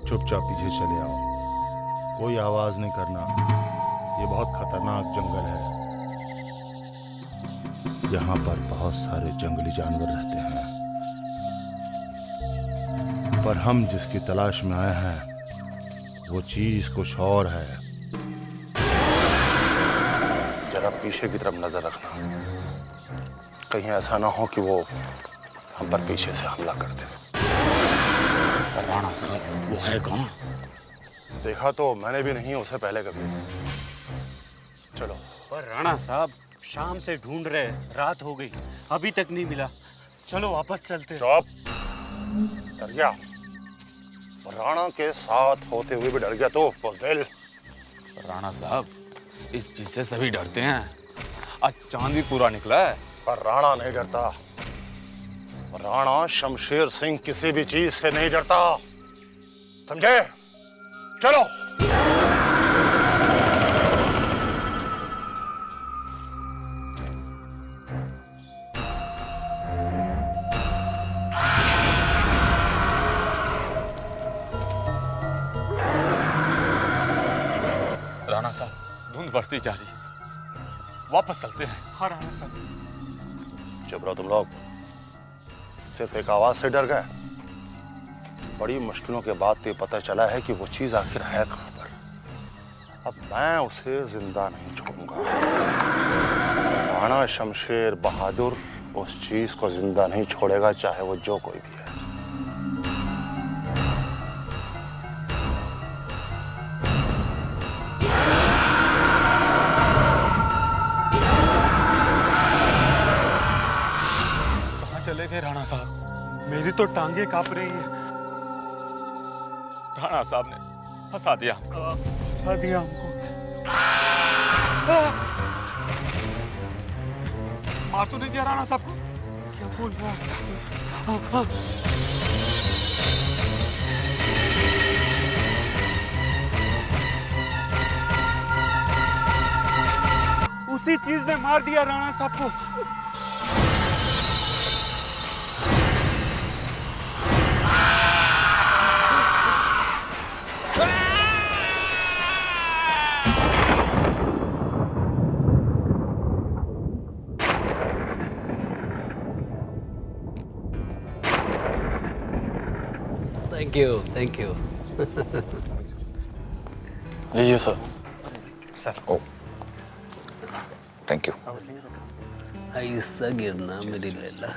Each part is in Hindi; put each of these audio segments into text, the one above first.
चुपचाप पीछे चले आओ, कोई आवाज नहीं करना। ये बहुत खतरनाक जंगल है, यहाँ पर बहुत सारे जंगली जानवर रहते हैं, पर हम जिसकी तलाश में आए हैं वो चीज कुछ और है। जरा पीछे की तरफ नजर रखना, कहीं ऐसा ना हो कि वो हम पर पीछे से हमला कर दे। राणा साहब, वो है कौन? देखा तो मैंने भी नहीं उसे पहले कभी। चलो। पर राणा साहब, शाम से ढूंढ रहे, रात हो गई, अभी तक नहीं मिला। चलो वापस चलते हैं। चुप। डर गया? राणा के साथ होते हुए भी डर गया तो बुज़दिल। राणा साहब, इस चीज से सभी डरते हैं। आज चांद भी पूरा निकला है। पर राणा नहीं डरता। राणा शमशेर सिंह किसी भी चीज से नहीं डरता, समझे? चलो। राणा साहब, धुंध बढ़ती जा रही है, वापस चलते हैं। हाँ राणा साहब। चुप रहो तुम लोग, सिर्फ एक आवाज से डर गए। बड़ी मुश्किलों के बाद तो ये पता चला है कि वो चीज आखिर है कहां पर। अब मैं उसे जिंदा नहीं छोड़ूंगा। राणा शमशेर बहादुर उस चीज को जिंदा नहीं छोड़ेगा, चाहे वो जो कोई भी है। कहाँ चले गए राणा साहब? मेरी तो टांगे कांप रही है। राणा साहब ने फंसा दिया हमको। फंसा दिया हमको। मार तो नहीं दिया राणा साहब को? क्या बोल रहा है? उसी चीज ने मार दिया राणा साहब को। Thank you. लीजिए sir. Sir. Oh, thank you. ऐसा गिरना मेरी लैला।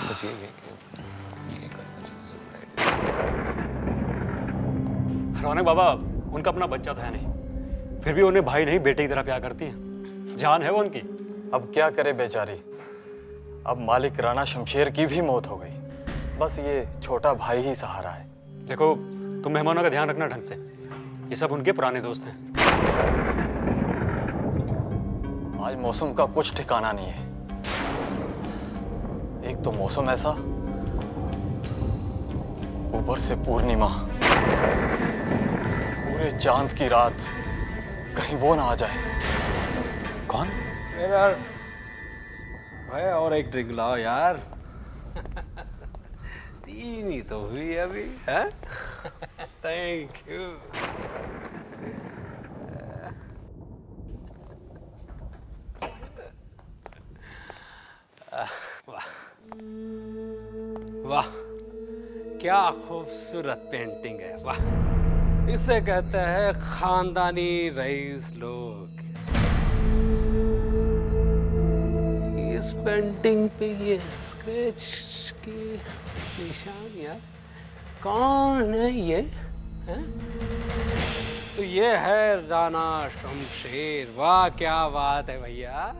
बस ये रौनक बाबा, उनका अपना बच्चा तो है नहीं, फिर भी उन्हें भाई नहीं बेटे की तरह प्यार करती हैं। जान है वो उनकी। अब क्या करे बेचारी, अब मालिक राणा शमशेर की भी मौत हो गई, बस ये छोटा भाई ही सहारा है। देखो, तुम मेहमानों का ध्यान रखना ढंग से, ये सब उनके पुराने दोस्त हैं। आज मौसम का कुछ ठिकाना नहीं है। एक तो मौसम ऐसा, ऊपर से पूर्णिमा, पूरे चांद की रात, कहीं वो ना आ जाए। कौन? यार भाई, और एक ड्रिंक लाओ यार। तीन ही तो हुई अभी है। Thank you. वाह वाह, क्या खूबसूरत पेंटिंग है। वाह, इसे कहते हैं खानदानी रईस लोग। इस पेंटिंग पे ये स्केच की निशान यार, कौन है ये? है? तो ये है राणा शमशेर। वाह, क्या बात है भैया।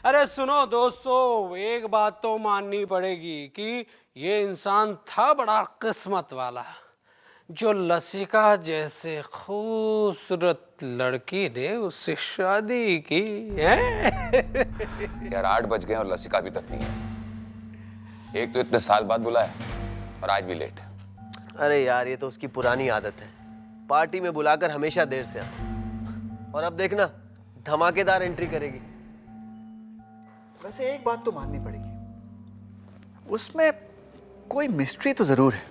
अरे सुनो दोस्तों, एक बात तो माननी पड़ेगी कि ये इंसान था बड़ा किस्मत वाला, जो लसिका जैसे खूबसूरत लड़की ने उससे शादी की है। यार 8 बज गए और लसिका अभी तक नहीं है। एक तो इतने साल बाद बुलाया और आज भी लेट। अरे यार, ये तो उसकी पुरानी आदत है, पार्टी में बुलाकर हमेशा देर से आता। और अब देखना, धमाकेदार एंट्री करेगी। वैसे एक बात तो माननी पड़ेगी, उसमें कोई मिस्ट्री तो जरूर है।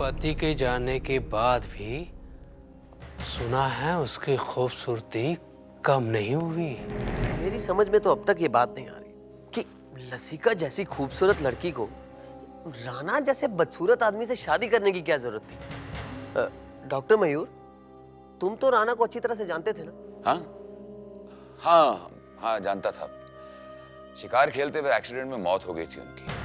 पति के जाने के बाद भी सुना है उसकी खूबसूरती कम नहीं हुई। मेरी समझ में तो अब तक ये बात नहीं आ रही कि लसिका जैसी खूबसूरत लड़की को राणा जैसे बदसूरत आदमी से शादी करने की क्या जरूरत थी। डॉक्टर मयूर, तुम तो राणा को अच्छी तरह से जानते थे ना? हाँ हाँ हाँ, जानता था। शिकार खेलते हुए एक्सीडेंट में मौत हो गई थी उनकी।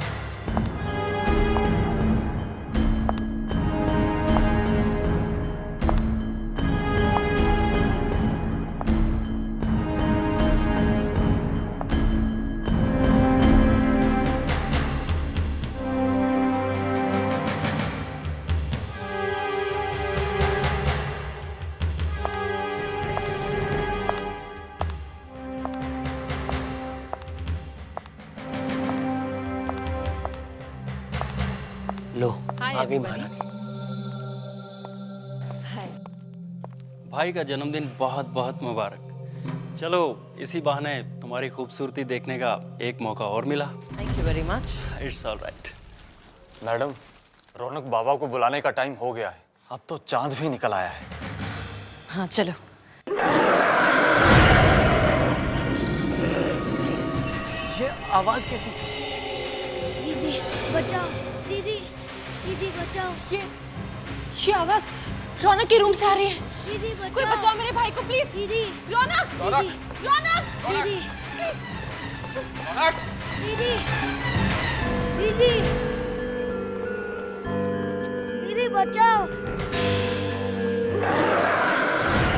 लो आ गई महारानी। भाई का जन्मदिन बहुत बहुत मुबारक। चलो इसी बहाने तुम्हारी खूबसूरती देखने का एक मौका और मिला। Thank you very much. It's all right. Madam, Raunak Baba को बुलाने का टाइम हो गया है। अब तो चांद भी निकल आया है। हाँ चलो। ये आवाज कैसी? दीदी बचाओ, दीदी दीदी बचाओ, ये आवाज रौनक के रूम से आ रही है। दीदी बचाओ, कोई बचाओ मेरे भाई को प्लीज। दीदी रौनक, रौनक, रौनक, दीदी रौनक, दीदी दीदी दीदी बचाओ,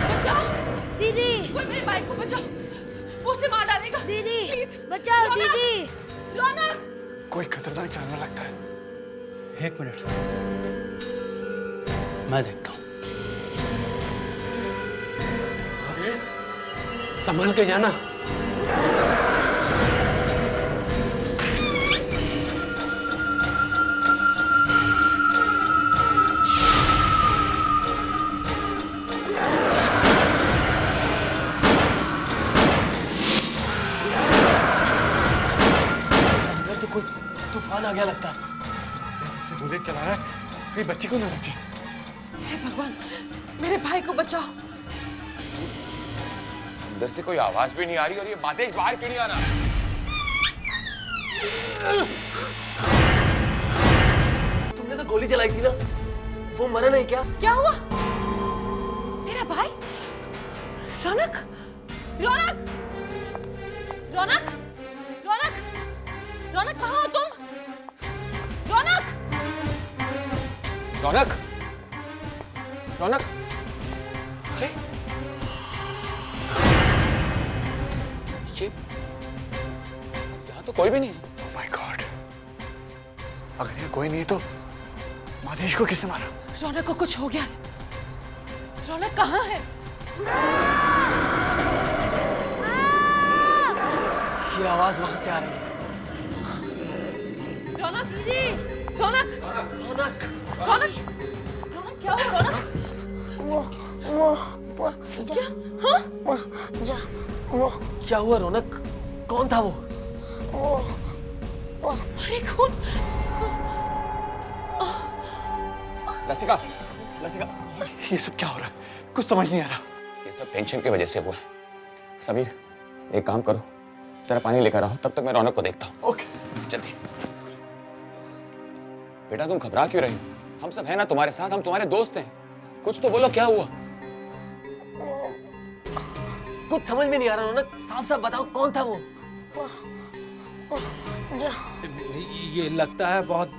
बचाओ दीदी कोई मेरे भाई को बचाओ, वो उसे मार डालेगा। दीदी प्लीज बचाओ, रौनक! दीदी रौनक, कोई खतरनाक जानवर लगता है। एक मिनट, मैं देखता हूं। संभल के जाना। अंदर तो कोई तूफान आ गया लगता है। जैसे बुलेट चला रहा है, कहीं बच्ची को ना लग जाए। हे भगवान, मेरे भाई को बचाओ। अंदर से कोई आवाज भी नहीं आ रही और ये मादेश बाहर क्यों नहीं आ रहा? तुमने तो गोली चलाई थी ना, वो मरा नहीं क्या? क्या हुआ? मेरा भाई? रौनक, रौनक, रौनक, रौनक, रौनक कहाँ हो तुम? रौनक, रौनक, रौनक, अरे ये यहाँ तो कोई भी नहीं है। Oh my God! अगर ये कोई नहीं तो मादेश को किसने मारा? रौनक को कुछ हो गया है। रौनक कहाँ है? ये आवाज वहां से आ रही है। रौनक दीदी, रौनक, रौनक, रौनक, रौनक क्या हुआ? रौनक वो क्या? हाँ? वो क्या हुआ रौनक? कौन था वो? अरे खून! लसिका, लसिका, ये सब क्या हो रहा है? कुछ समझ नहीं आ रहा। ये सब टेंशन की वजह से हुआ है। समीर, एक काम करो, तेरा पानी लेकर आओ, तब तक मैं रौनक को देखता हूँ। ओके। जल्दी। बेटा तुम घबरा क्यों रही हो? हम सब हैं ना तुम्हारे साथ, हम तुम्हारे दोस्त हैं। कुछ तो बोलो, क्या हुआ? कुछ समझ में नहीं आ रहा रौनक, साफ साफ बताओ कौन था वो? ये लगता है बहुत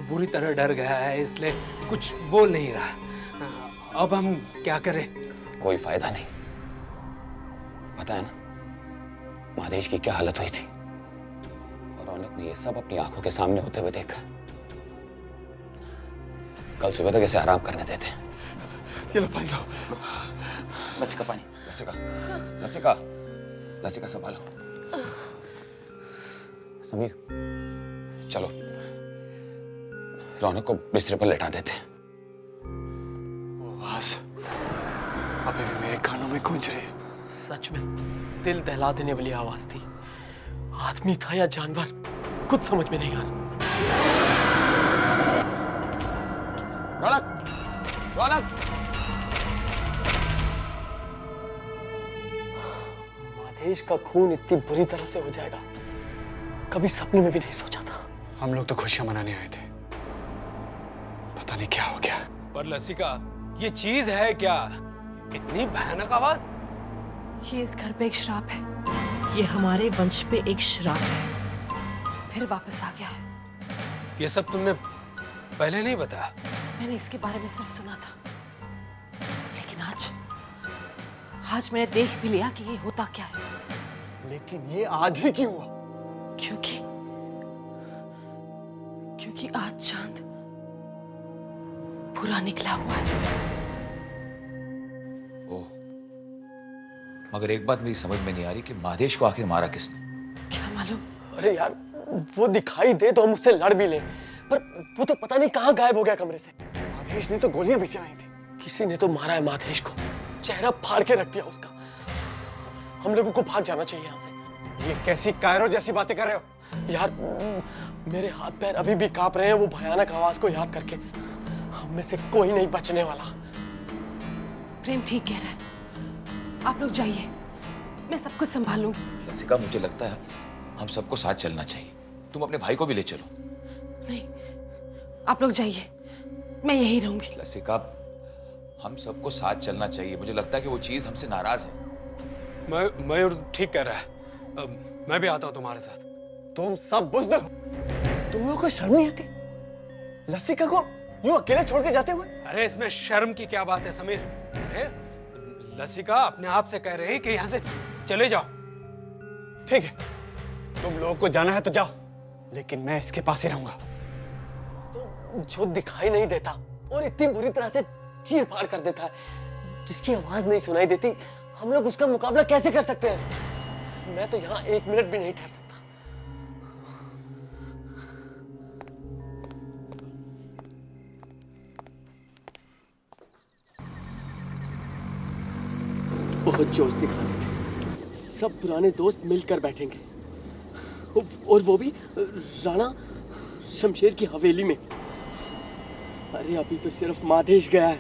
बुरी तरह डर गया है, इसलिए कुछ बोल नहीं रहा। अब हम क्या करें? कोई फायदा नहीं। पता है ना महादेश की क्या हालत हुई थी, और रौनक ने ये सब अपनी आंखों के सामने होते हुए देखा। कल सुबह तक इसे आराम करने देते। ये लो पानी लो। लसिका पानी, लसिका, लसिका, लसिका संभालो। समीर चलो रौनक को बिस्तर पर लेटा देते। वो आवाज अभी भी मेरे कानों में गूंज रही है। सच में दिल दहला देने वाली आवाज थी। आदमी था या जानवर, कुछ समझ में नहीं आ रहा। रौनक, रौनक। माधेश का खून इतनी बुरी तरह से हो जाएगा, कभी सपने में भी नहीं सोचा था। हम लोग तो खुशियां मनाने आए थे, पता नहीं क्या हो गया। पर लसिका, ये चीज है क्या? इतनी भयानक आवाज? ये इस घर पे एक श्राप है। ये हमारे वंश पे एक श्राप है। फिर वापस आ गया है। ये सब तुमने पहले नहीं बताया? मैंने इसके बारे में सिर्फ सुना था, लेकिन आज मैंने देख भी लिया कि ये होता क्या है। लेकिन ये आज ही क्यों हुआ? क्योंकि आज चांद पूरा निकला हुआ है। ओह, मगर एक बात मेरी समझ में नहीं आ रही कि माधेश को आखिर मारा किसने? क्या मालूम? अरे यार, वो दिखाई दे तो हम उससे लड़ भी ले, पर वो तो पता नहीं कहाँ गायब हो गया कमरे से। माधेश ने तो गोलियां भी चलाई थी। किसी ने तो मारा है माधेश को, चेहरा फाड़ के रख दिया उसका। हम लोगों को भाग जाना चाहिए यहाँ से। ये कैसी कायरो जैसी बातें कर रहे हो? यार, मेरे हाथ पैर अभी भी कांप रहे हैं वो भयानक आवाज को याद करके। हम में से कोई नहीं बचने वाला। प्रेम ठीक कह रहा है, आप लोग जाइए, मैं सब कुछ संभाल लूंगी। लसिका, मुझे लगता है हम सबको साथ चलना चाहिए। तुम अपने भाई को भी ले चलो। नहीं, आप लोग जाइए, मैं यहीं रहूंगी। लसिका, हम सबको साथ चलना चाहिए। मुझे लगता है कि वो चीज हमसे नाराज है। मयूर ठीक कह रहा है। मैं भी आता हूँ तुम्हारे साथ। तुम सब बुज़दिल हो। तुम लोगों को शर्म नहीं आती लसिका को यूं अकेले छोड़ के जाते हुए? अरे इसमें शर्म की क्या बात है समीर? अरे लसिका अपने आप से कह रही कि यहाँ से चले जाओ। ठीक है, तुम लोगों को जाना है तो जाओ, लेकिन मैं इसके पास ही रहूंगा। तो जो दिखाई नहीं देता और इतनी बुरी तरह से चीर फाड़ कर देता है, जिसकी आवाज नहीं सुनाई देती, हम लोग उसका मुकाबला कैसे कर सकते हैं? मैं तो यहाँ 1 मिनट भी नहीं ठहर सकता। बहुत जोश दिखाने थे। सब पुराने दोस्त मिलकर बैठेंगे, और वो भी राणा शमशेर की हवेली में। अरे अभी तो सिर्फ माधेश गया है,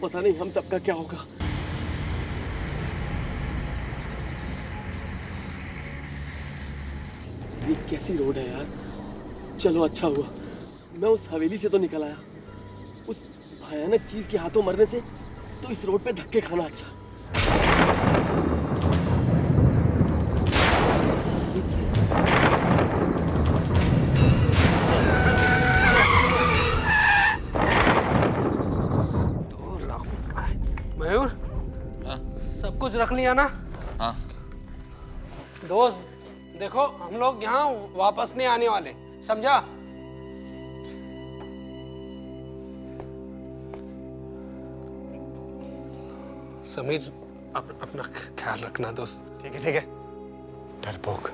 पता नहीं हम सबका क्या होगा। ये कैसी रोड है यार। चलो अच्छा हुआ मैं उस हवेली से तो निकल आया। उस भयानक चीज के हाथों मरने से तो इस रोड पे धक्के खाना अच्छा। मयूर, सब कुछ रख लिया ना? हाँ। दोस्त देखो, हम लोग यहाँ वापस नहीं आने वाले, समझा? समीर, अपना ख्याल रखना दोस्त। ठीक है, ठीक है। डरपोक।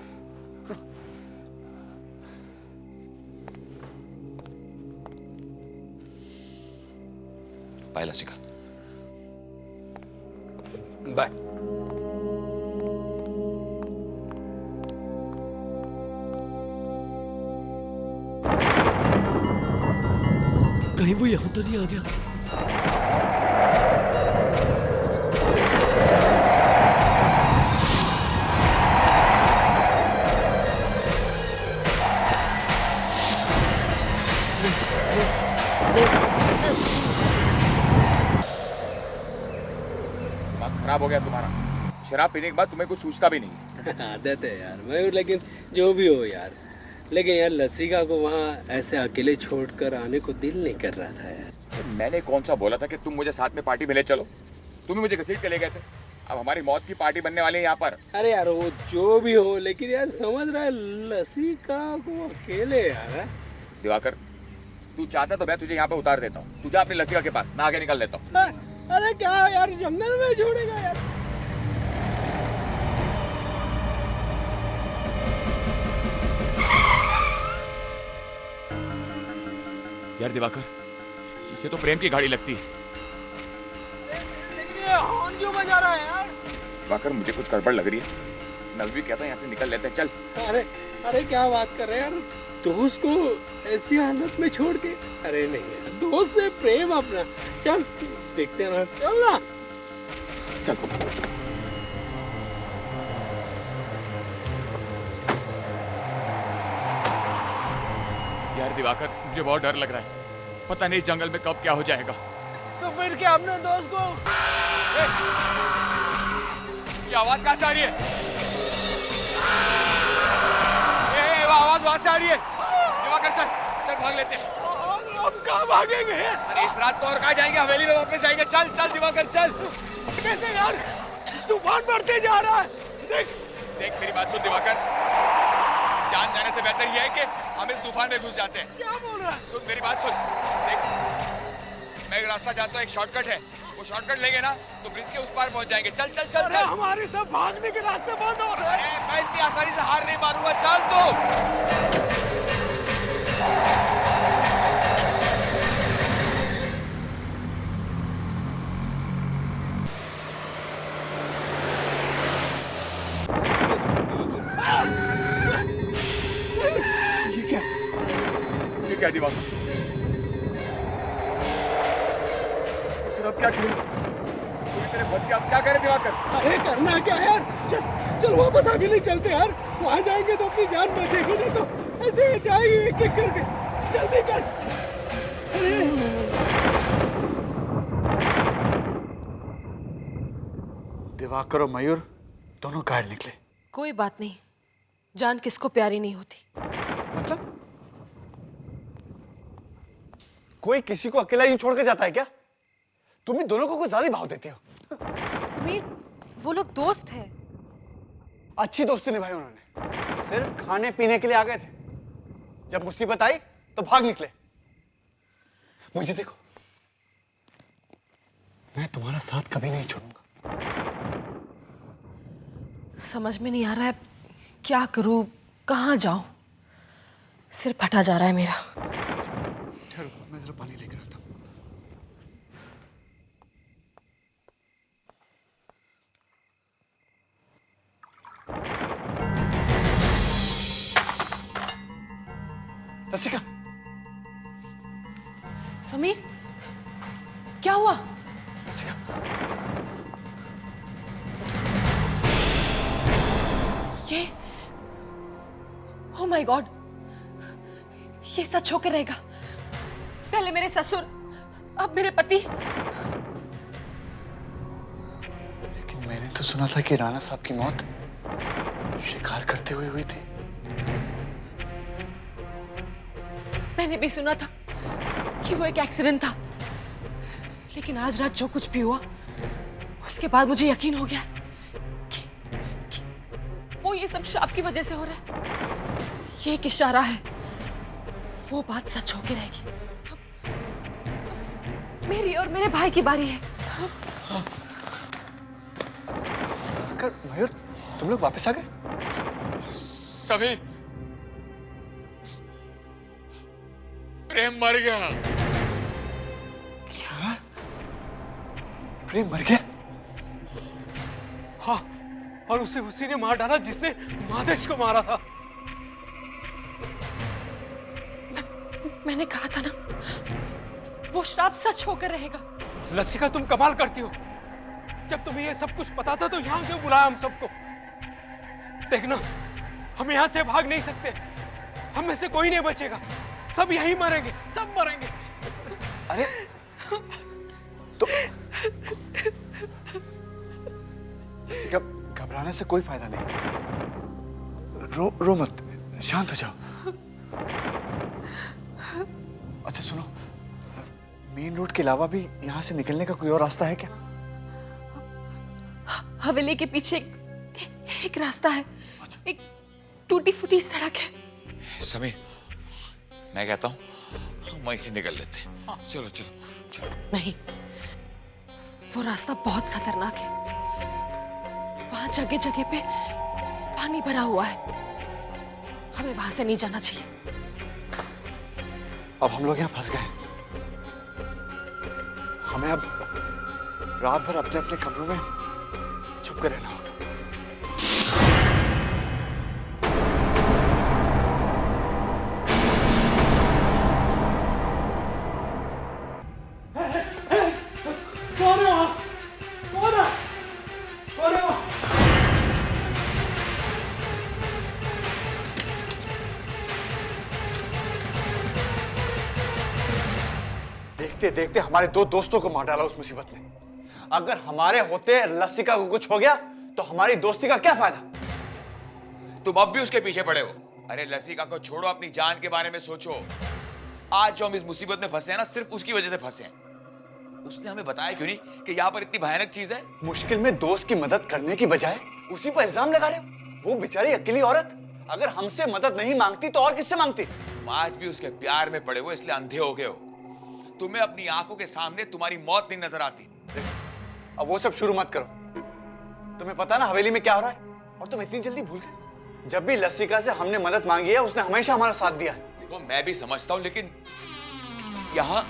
बाय लसिका। बाय। कहीं वो यहाँ तो नहीं आ गया? खराब हो गया तुम्हारा। शराब पीने के बाद तुम्हें कुछ सूझता भी नहीं। आदत है यार मयूर, लेकिन जो भी हो यार, लेकिन यार लसिका को वहाँ ऐसे अकेले छोड़कर आने को दिल नहीं कर रहा था यार। मैंने कौन सा बोला था कि तुम मुझे साथ में पार्टी में ले चलो? तुम ही मुझे घसीट के ले गए थे। अब हमारी मौत की पार्टी बनने वाली है यहाँ पर। अरे यार वो जो भी हो, लेकिन यार समझ रहा है लसिका को अकेले यार। दिवाकर, तू चाहता तो मैं तुझे यहाँ पे उतार देता हूँ। तू जा अपनी लसिका के पास, मैं आगे निकल लेता हूँ। अरे क्या यार, जंगल में छोड़ेगा यार? यार दिवाकर, ये तो प्रेम की गाड़ी लगती है। लेकिन ये हॉर्न क्यों बजा रहा है यार? दिवाकर, मुझे कुछ गड़बड़ लग रही है। मैं भी कहता हूँ यहाँ से निकल लेते हैं, चल। अरे अरे क्या बात कर रहे हैं यार, दोस्त को ऐसी हालत में छोड़ के? अरे नहीं यार, दोस्त से प्रेम अपना। चल देखते हैं ना, चल ना। चल। यार दिवाकर, मुझे बहुत डर लग रहा है, पता नहीं जंगल में कब क्या हो जाएगा। तो फिर क्या अपने दोस्त को? ये आवाज कहाँ से आ रही है? वो आवाज वहां से आ रही है। दिवाकर चल, चल भाग लेते हैं। अब कहाँ भागेंगे? अरे इस रात को और कहाँ जाएंगे, हवेली में वापस जाएंगे। चल चल दिवाकर चल। कैसे यार, तूफान बढ़ते जा रहा है। देख देख मेरी बात सुन दिवाकर, जान जाने से बेहतर यह है कि हम इस तूफान में घुस जाते हैं। क्या बोल रहा है? सुन मेरी बात सुन, देख मैं एक रास्ता जानता हूँ, एक शॉर्टकट है, वो शॉर्टकट लेंगे ना तो ब्रिज के उस पार पहुंच जाएंगे। चल चल चल चल। हमारे सब भागने के रास्ते बंद हो रहे हैं। मैं इतनी आसानी से हार नहीं मारूंगा, चल तू। ये क्या दिवाकर? फिर अब क्या करें? पूरी तरह फंस गया, अब क्या करें दिवाकर? अरे करना क्या यार, चल चल वापस आगे नहीं चलते यार, वहां जाएंगे तो अपनी जान बचेगी, नहीं तो ऐसे जाएंगे एक एक करके। जल्दी कर। दिवाकर और मयूर दोनों घायल निकले। कोई बात नहीं, जान किसको प्यारी नहीं होती। मतलब कोई किसी को अकेला यूं छोड़ के जाता है क्या? तुम इन दोनों को कुछ ज्यादा भाव देती हो। समीर, वो लोग दोस्त हैं। अच्छी दोस्ती निभाई उन्होंने, सिर्फ खाने पीने के लिए आ गए थे, जब मुसीबत आई तो भाग निकले। मुझे देखो, मैं तुम्हारा साथ कभी नहीं छोड़ूंगा। समझ में नहीं आ रहा है क्या करूं, कहां जाऊं, सिर फटा जा रहा है मेरा। ठहरो, मैं जरा पानी लेकर आता हूं। रसिका, समीर, क्या हुआ? रसिका, ये, ओह माय गॉड, ये सच होकर रहेगा। पहले मेरे ससुर, अब मेरे पति। लेकिन मैंने तो सुना था कि राणा साहब की मौत शिकार करते हुए हुई थी। मैंने भी सुना था कि वो एक एक्सीडेंट था, लेकिन आज रात जो कुछ भी हुआ उसके बाद मुझे यकीन हो गया कि वो ये सब शाप की वजह से हो रहा है। ये एक इशारा है, वो बात सच होके रहेगी। अब मेरी और मेरे भाई की बारी है। मयूर, तुम लोग वापस आ गए? सभी प्रेम मर गया। क्या? प्रेम मर गया? हाँ, और उसे उसी ने मार डाला जिसने मादेश को मारा था। मैंने कहा था ना, वो श्राप सच होकर रहेगा। लसिका, तुम कमाल करती हो। जब तुम्हें ये सब कुछ पता था तो यहाँ क्यों बुलाया हम सबको? देखना, हम यहाँ से भाग नहीं सकते, हम में से कोई नहीं बचेगा, सब यहीं मरेंगे, सब मरेंगे। अरे तो घबराने से कोई फायदा नहीं। रो मत, शांत हो जाओ। अच्छा सुनो, मेन रोड के अलावा भी यहाँ से निकलने का कोई और रास्ता है क्या? हवेली के पीछे एक रास्ता है, एक टूटी फूटी सड़क है। समीर, मैं कहता हूँ हम वहीं से निकल लेते हैं। चलो चलो चलो। नहीं, वो रास्ता बहुत खतरनाक है। वहां जगह जगह पे पानी भरा हुआ है, हमें वहां से नहीं जाना चाहिए। अब हम लोग यहाँ फंस गए, हमें अब रात भर अपने अपने कमरों में छुप कर रहना होगा। देखते देखते हमारे 2 दोस्तों को मार डाला उस मुसीबत ने। अगर हमारे होते लसिका को कुछ हो गया तो हमारी दोस्ती का क्या फायदा? तुम अब भी उसके पीछे पड़े हो। अरे लसिका को छोड़ो, अपनी जान के बारे में सोचो। आज जो हम इस मुसीबत में फंसे हैं ना, सिर्फ उसकी वजह से फंसे हैं। उसने हमें बताया क्यों नहीं कि यहाँ पर इतनी भयानक चीज है? मुश्किल में दोस्त की मदद करने की बजाय उसी पर इल्जाम लगा रहे हो। वो बेचारी अकेली औरत अगर हमसे मदद नहीं मांगती तो और किससे मांगती? तुम आज भी उसके प्यार में पड़े हो, इसलिए अंधे हो गए हो। तुम्हें अपनी आंखों के सामने तुम्हारी मौत नहीं नजर आती। अब वो सब शुरू मत करो। तुम्हें पता ना हवेली में क्या हो रहा है, और तुम इतनी जल्दी भूल गए। जब भी लसिका से हमने मदद मांगी है उसने हमेशा हमारा साथ दिया है। देखो मैं भी समझता हूं, लेकिन यहाँ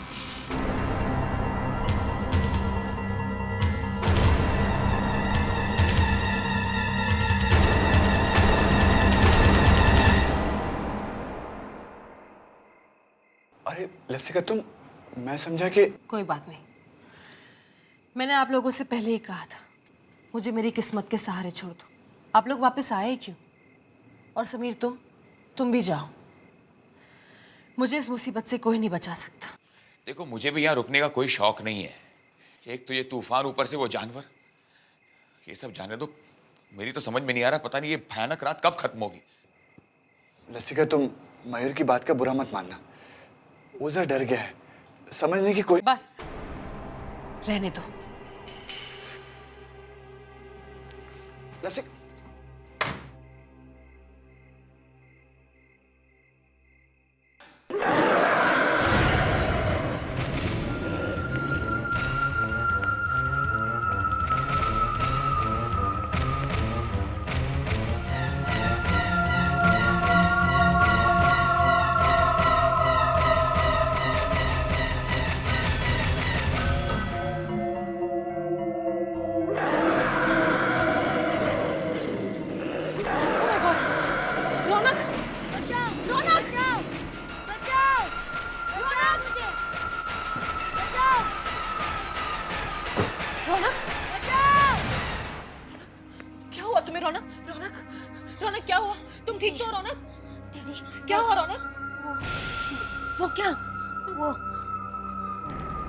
अरे लसिका मैं समझा कि कोई बात नहीं। मैंने आप लोगों से पहले ही कहा था मुझे मेरी किस्मत के सहारे छोड़ दो। आप लोग वापस आए क्यों? और समीर तुम भी जाओ। मुझे इस मुसीबत से कोई नहीं बचा सकता। देखो मुझे भी यहाँ रुकने का कोई शौक नहीं है। एक तो ये तूफान, ऊपर से वो जानवर, ये सब जाने दो। मेरी तो समझ में नहीं आ रहा, पता नहीं ये भयानक रात कब खत्म होगी। लसिका तुम मयूर की बात का बुरा मत मानना, वो जरा डर गया है। समझने की कोई बस रहने दो। लसिका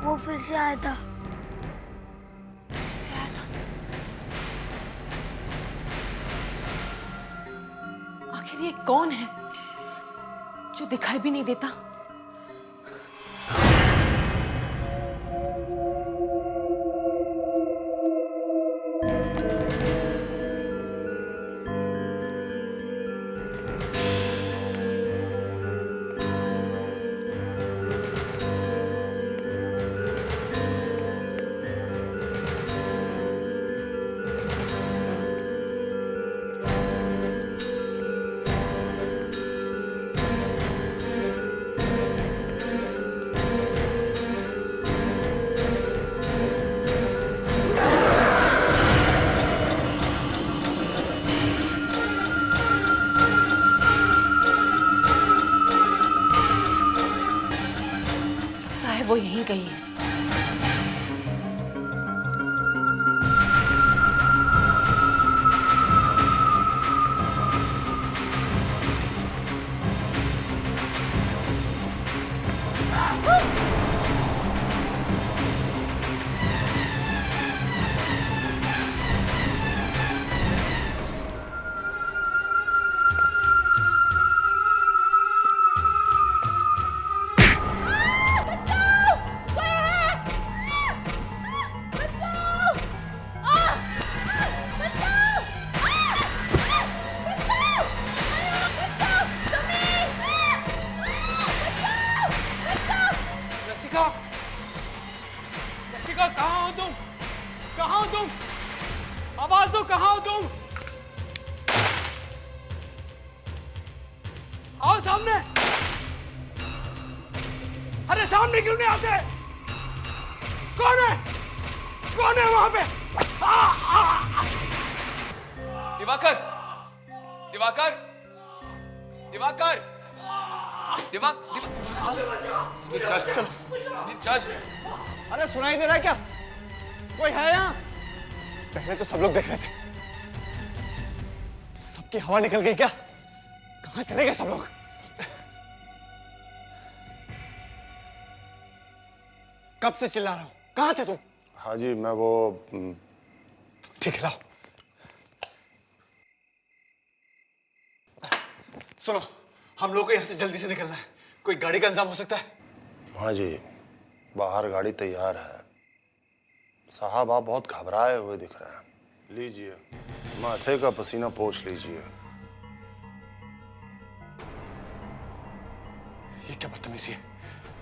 वो फिर से आया था। आखिर ये कौन है जो दिखाई भी नहीं देता? वो यहीं कहीं है। लसिका कहाँ हो तुम? कहाँ हो तुम? आवाज दो, कहाँ हो तुम? आओ सामने। अरे सामने क्यों नहीं आते? कौन है? कौन है वहां पे? दिवाकर, दिवाकर, दिवाकर, चल चल चल। अरे सुनाई दे रहा है क्या? कोई है यहाँ? पहले तो सब लोग देख रहे थे, सबकी हवा निकल गई क्या? कहाँ चले गए सब लोग? कब से चिल्ला रहा हूँ, कहाँ थे तुम? हाँ जी, मैं वो ठीक है, लाओ। सुनो, हम लोग को यहाँ से जल्दी से निकलना है। कोई गाड़ी का इंतजाम हो सकता है? हाँ जी, बाहर गाड़ी तैयार है। साहब आप बहुत घबराए हुए दिख रहे हैं। लीजिए, माथे का पसीना पोंछ लीजिए। ये क्या बदतमीजी है?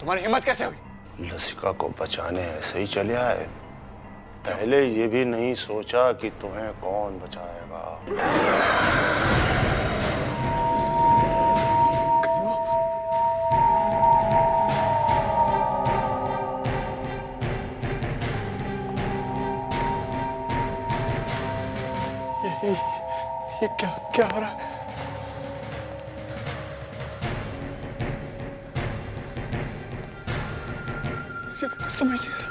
तुम्हारी हिम्मत कैसे हुई? लसिका को बचाने ऐसे ही चले आए। पहले ये भी नहीं सोचा कि तुम्हें कौन बचाएगा। ये क्या हो रहा है? मुझे तो कुछ समझ नहीं आ रहा।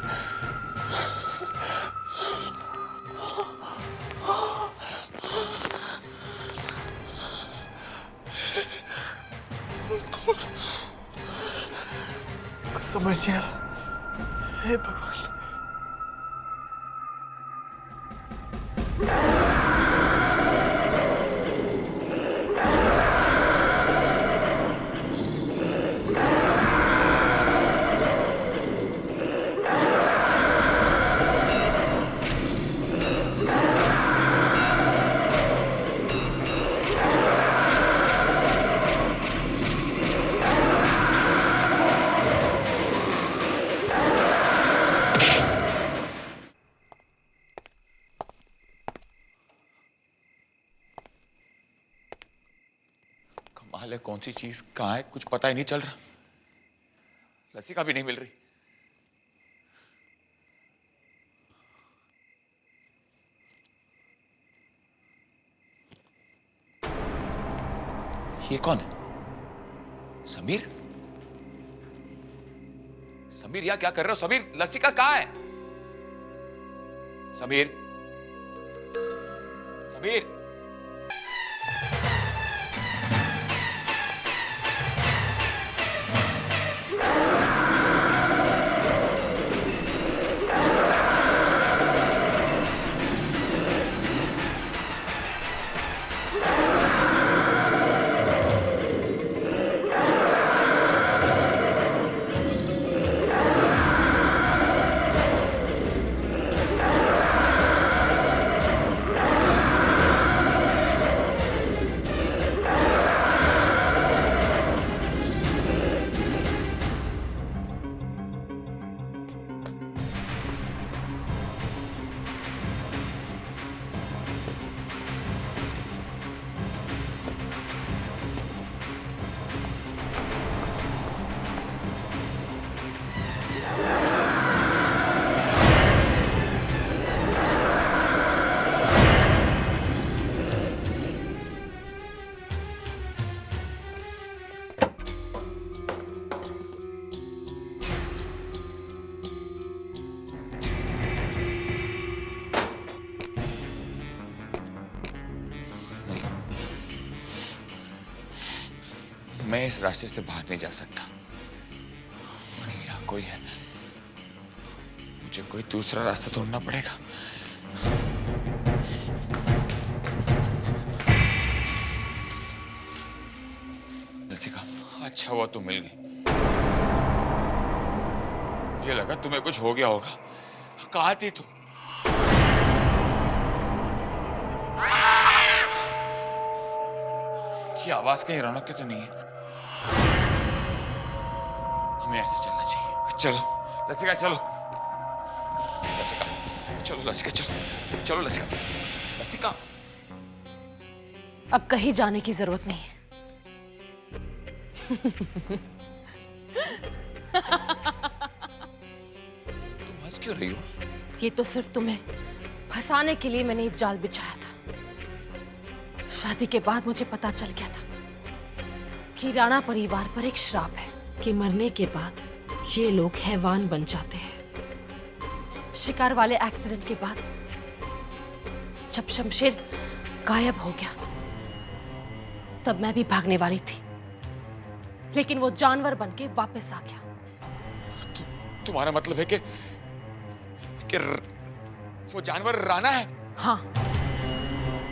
कुछ समझ नहीं आ रहा। हे भगवान। कमाल है, कौन सी चीज कहाँ है कुछ पता ही नहीं चल रहा। लसिका भी नहीं मिल रही। ये कौन है? समीर? समीर यहाँ क्या कर रहे हो? समीर, लसिका कहाँ है? समीर, समीर, मैं इस रास्ते से बाहर नहीं जा सकता। यहाँ कोई है, मुझे कोई दूसरा रास्ता ढूंढना पड़ेगा। लसिका, अच्छा हुआ तुम मिल गई। मुझे लगा तुम्हें कुछ हो गया होगा। कहाँ थी तुम? ये आवाज कहीं रौनक की तो नहीं है? हमें ऐसे चलना चाहिए। चलो लसिका, चलो लसिका, चलो लसिका, चलो चलो लसिका, लसिका। अब कहीं जाने की जरूरत नहीं है। तुम हंस क्यों रही हो? ये तो सिर्फ तुम्हें फंसाने के लिए मैंने एक जाल बिछाया था। शादी के बाद मुझे पता चल गया था कि राणा परिवार पर एक श्राप है कि मरने के बाद ये लोग हैवान बन जाते हैं। शिकार वाले एक्सीडेंट के बाद जब शमशेर गायब हो गया तब मैं भी भागने वाली थी, लेकिन वो जानवर बनके वापस आ गया। तुम्हारा मतलब है कि वो जानवर राणा है? हाँ,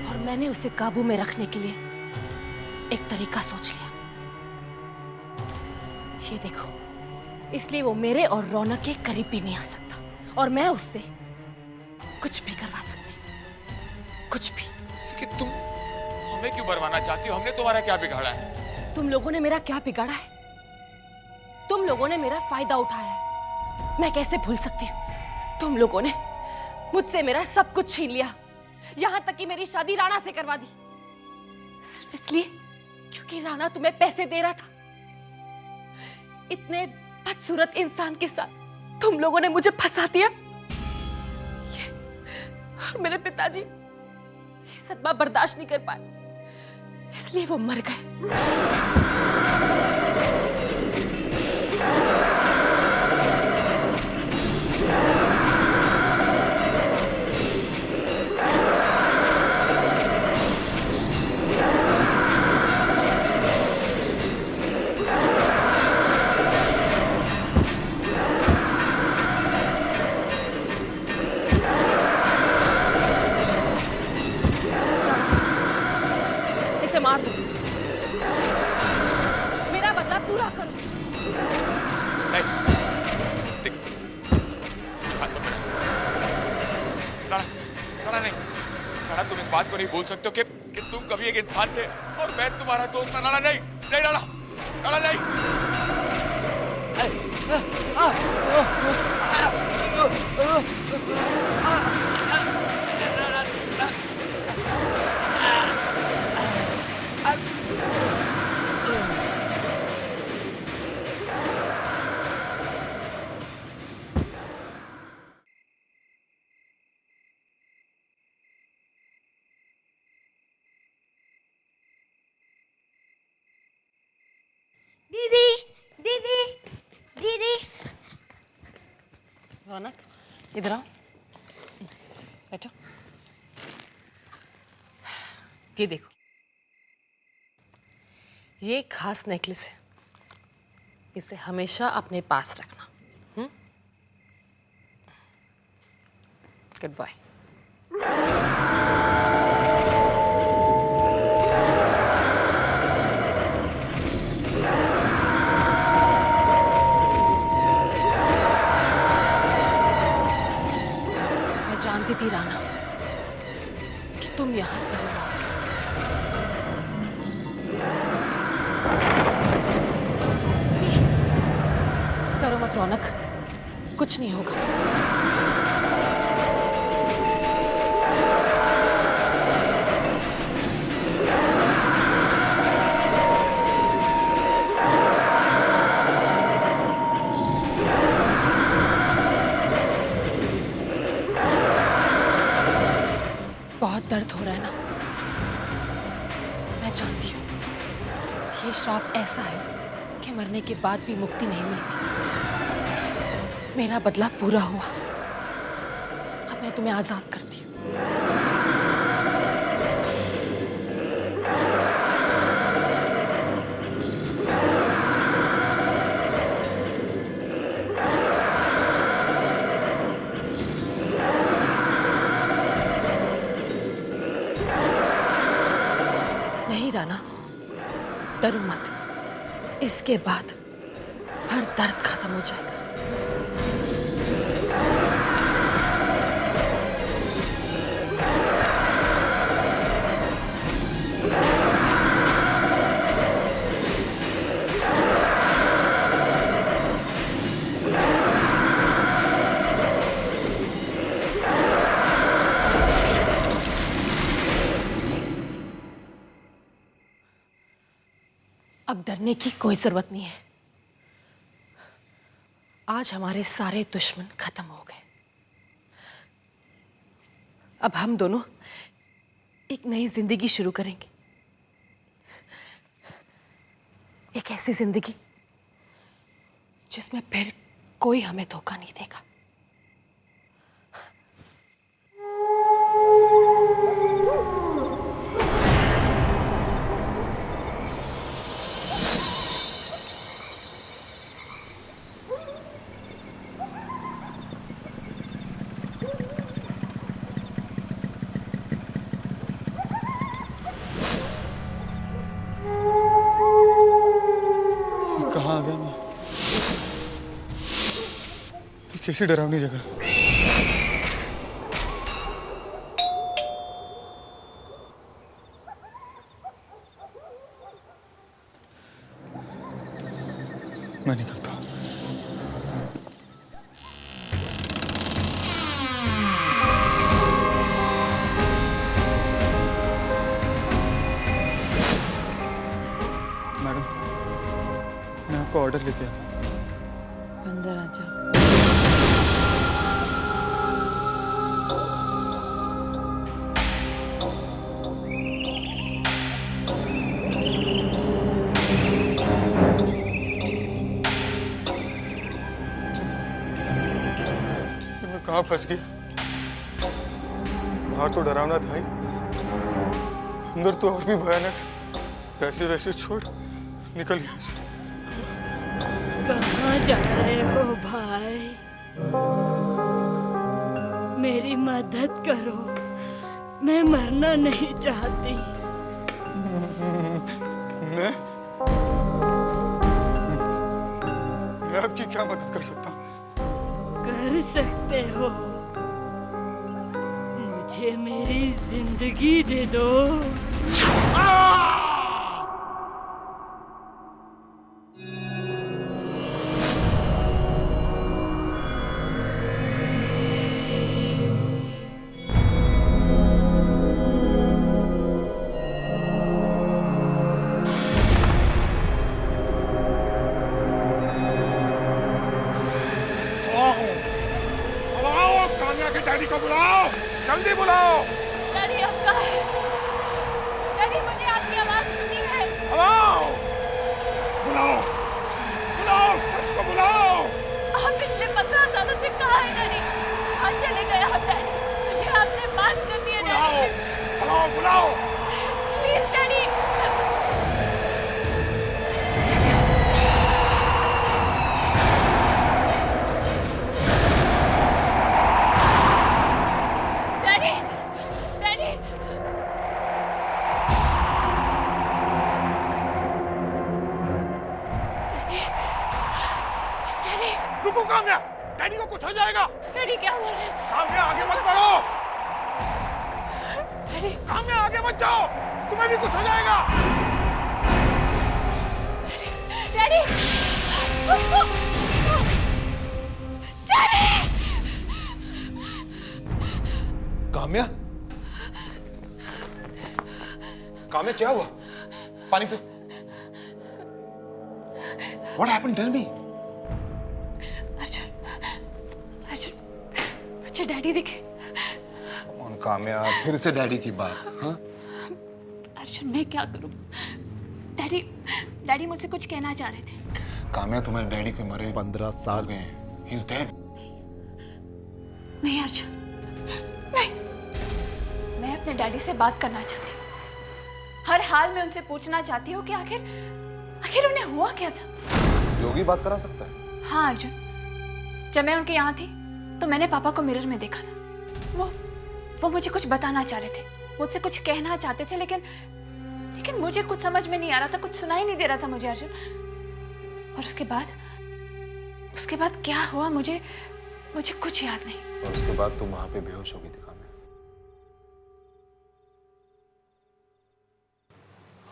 और मैंने उसे काबू में रखने के लिए एक तरीका सोच लिया। ये देखो, इसलिए वो मेरे और रौनक के करीब भी नहीं आ सकता और मैं उससे कुछ भी करवा सकती, कुछ भी। लेकिन तुम हमें क्यों मरवाना चाहती हो? हमने तुम्हारा क्या बिगाड़ा है? तुम लोगों ने मेरा क्या बिगाड़ा है? तुम लोगों ने मेरा फायदा उठाया है। मैं कैसे भूल सकती हूँ? तुम लोगों ने मुझसे मेरा सब कुछ छीन लिया, यहां तक कि मेरी शादी राणा से करवा दी, सिर्फ इसलिए क्योंकि राणा तुम्हें पैसे दे रहा था। इतने बदसूरत इंसान के साथ तुम लोगों ने मुझे फंसा दिया। मेरे पिताजी ये सदमा बर्दाश्त नहीं कर पाए, इसलिए वो मर गए। इसे मार दो, मेरा बदला पूरा करो। नहीं, हाथ मत लगाना। राणा, राणा नहीं, राणा तुम इस बात को नहीं बोल सकते हो कि तुम कभी एक इंसान थे और मैं तुम्हारा दोस्त था। राणा नहीं, नहीं राणा, राणा नहीं। दीदी, दीदी, दीदी। रौनक, इधर आओ, बैठो। ये देखो, ये खास नेकलेस है, इसे हमेशा अपने पास रखना। Goodbye. जानती थी राणा कि तुम यहां जरूर आओगे। करो मत रौनक, कुछ नहीं होगा। बहुत दर्द हो रहा है ना? मैं जानती हूँ ये श्राप ऐसा है कि मरने के बाद भी मुक्ति नहीं मिलती। मेरा बदला पूरा हुआ, अब मैं तुम्हें आजाद करती हूँ। नहीं राणा, डरो मत, इसके बाद हर दर्द खत्म हो जाएगा। अब डरने की कोई जरूरत नहीं है। आज हमारे सारे दुश्मन खत्म हो गए। अब हम दोनों एक नई जिंदगी शुरू करेंगे, एक ऐसी जिंदगी जिसमें फिर कोई हमें धोखा नहीं देगा। कैसी डरावनी जगह। मैं निकलता हूँ। मैडम, मैं आपको ऑर्डर लेके आया। अंदर आजा। मैं कहाँ फंस गया? बाहर तो डरावना था ही, अंदर तो और भी भयानक। पैसे वैसे छोड़, निकल यहाँ से। कहाँ जा रहे हो भाई? मेरी मदद करो, मैं मरना नहीं चाहती। मैं आपकी क्या मदद कर सकता हूँ? कर सकते हो, मुझे मेरी जिंदगी दे दो। डैडी को बुलाओ, जल्दी बुलाओ। डैडी अब कहाँ है? डैडी मुझे आपकी आवाज सुनी है। बुलाओ, बुलाओ, बुलाओ, सबको बुलाओ। आप पिछले 15 सालों से कहाँ हैं डैडी? कहाँ चले गए आप डैडी? मुझे आपसे बात करनी है डैडी। बुलाओ, बुलाओ। Please daddy. रुको काम्या, डैडी को कुछ हो जाएगा। डैडी क्या बोल रहे हैं? काम्या आगे मत बढ़ो। डैडी, काम्या आगे मत जाओ, तुम्हें भी कुछ हो जाएगा। Daddy, daddy. काम्या, काम्या क्या हुआ? पानी पे। What happened? Tell me. मुझे डैडी दिखे। कौन काम्या, फिर से डैडी की बात? हाँ? अर्जुन मैं क्या करूं? डैडी मुझसे कुछ कहना चाह रहे थे। काम्या तुम्हारे डैडी के मरे 15 साल गए हैं। He's dead. नहीं अर्जुन, नहीं। मैं अपने डैडी से बात करना चाहती हूँ। हर हाल में उनसे पूछना चाहती हूँ कि आखिर उन्हें हुआ क्या था। जोगी बात करा सकता है? हाँ अर्जुन, जब मैं उनके यहाँ थी तो मैंने पापा को मिरर में देखा था। वो मुझे कुछ बताना चाह रहे थे, मुझसे कुछ कहना चाहते थे, लेकिन मुझे कुछ समझ में नहीं आ रहा था, कुछ सुनाई नहीं दे रहा था मुझे अर्जुन। और उसके बाद क्या हुआ मुझे कुछ याद नहीं। और उसके बाद तुम वहां पे बेहोश हो गई थी काम्या,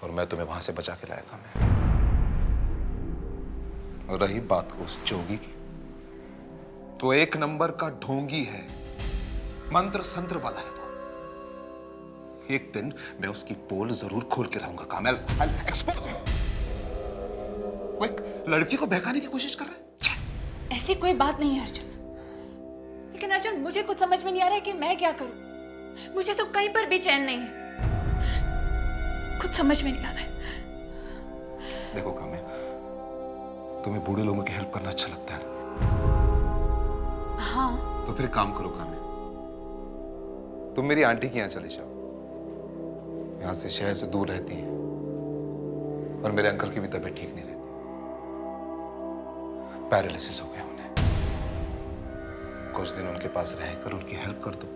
और मैं तुम्हें वहां से बचा के लाया काम्या। और रही बात उस जोगी की, तो एक नंबर का ढोंगी है, मंत्र संत्र वाला है वो। एक दिन मैं उसकी पोल जरूर खोल के रहूंगा काम्या। Expose him. वो एक लड़की को बहकाने की कोशिश कर रहा है। ऐसी कोई बात नहीं है अर्जुन, लेकिन अर्जुन मुझे कुछ समझ में नहीं आ रहा है कि मैं क्या करूं। मुझे तो कहीं पर भी चैन नहीं है, कुछ समझ में नहीं आ रहा है। देखो काम्या, तुम्हें बूढ़े लोगों की हेल्प करना अच्छा लगता है ना? हाँ। तो फिर काम करो काम्या, तुम मेरी आंटी के यहाँ चले जाओ। यहाँ से शहर से दूर रहती हैं, और मेरे अंकल की भी तबीयत ठीक नहीं रहती, पैरालिसिस हो गया उन्हें। कुछ दिन उनके पास रहकर उनकी हेल्प कर दो।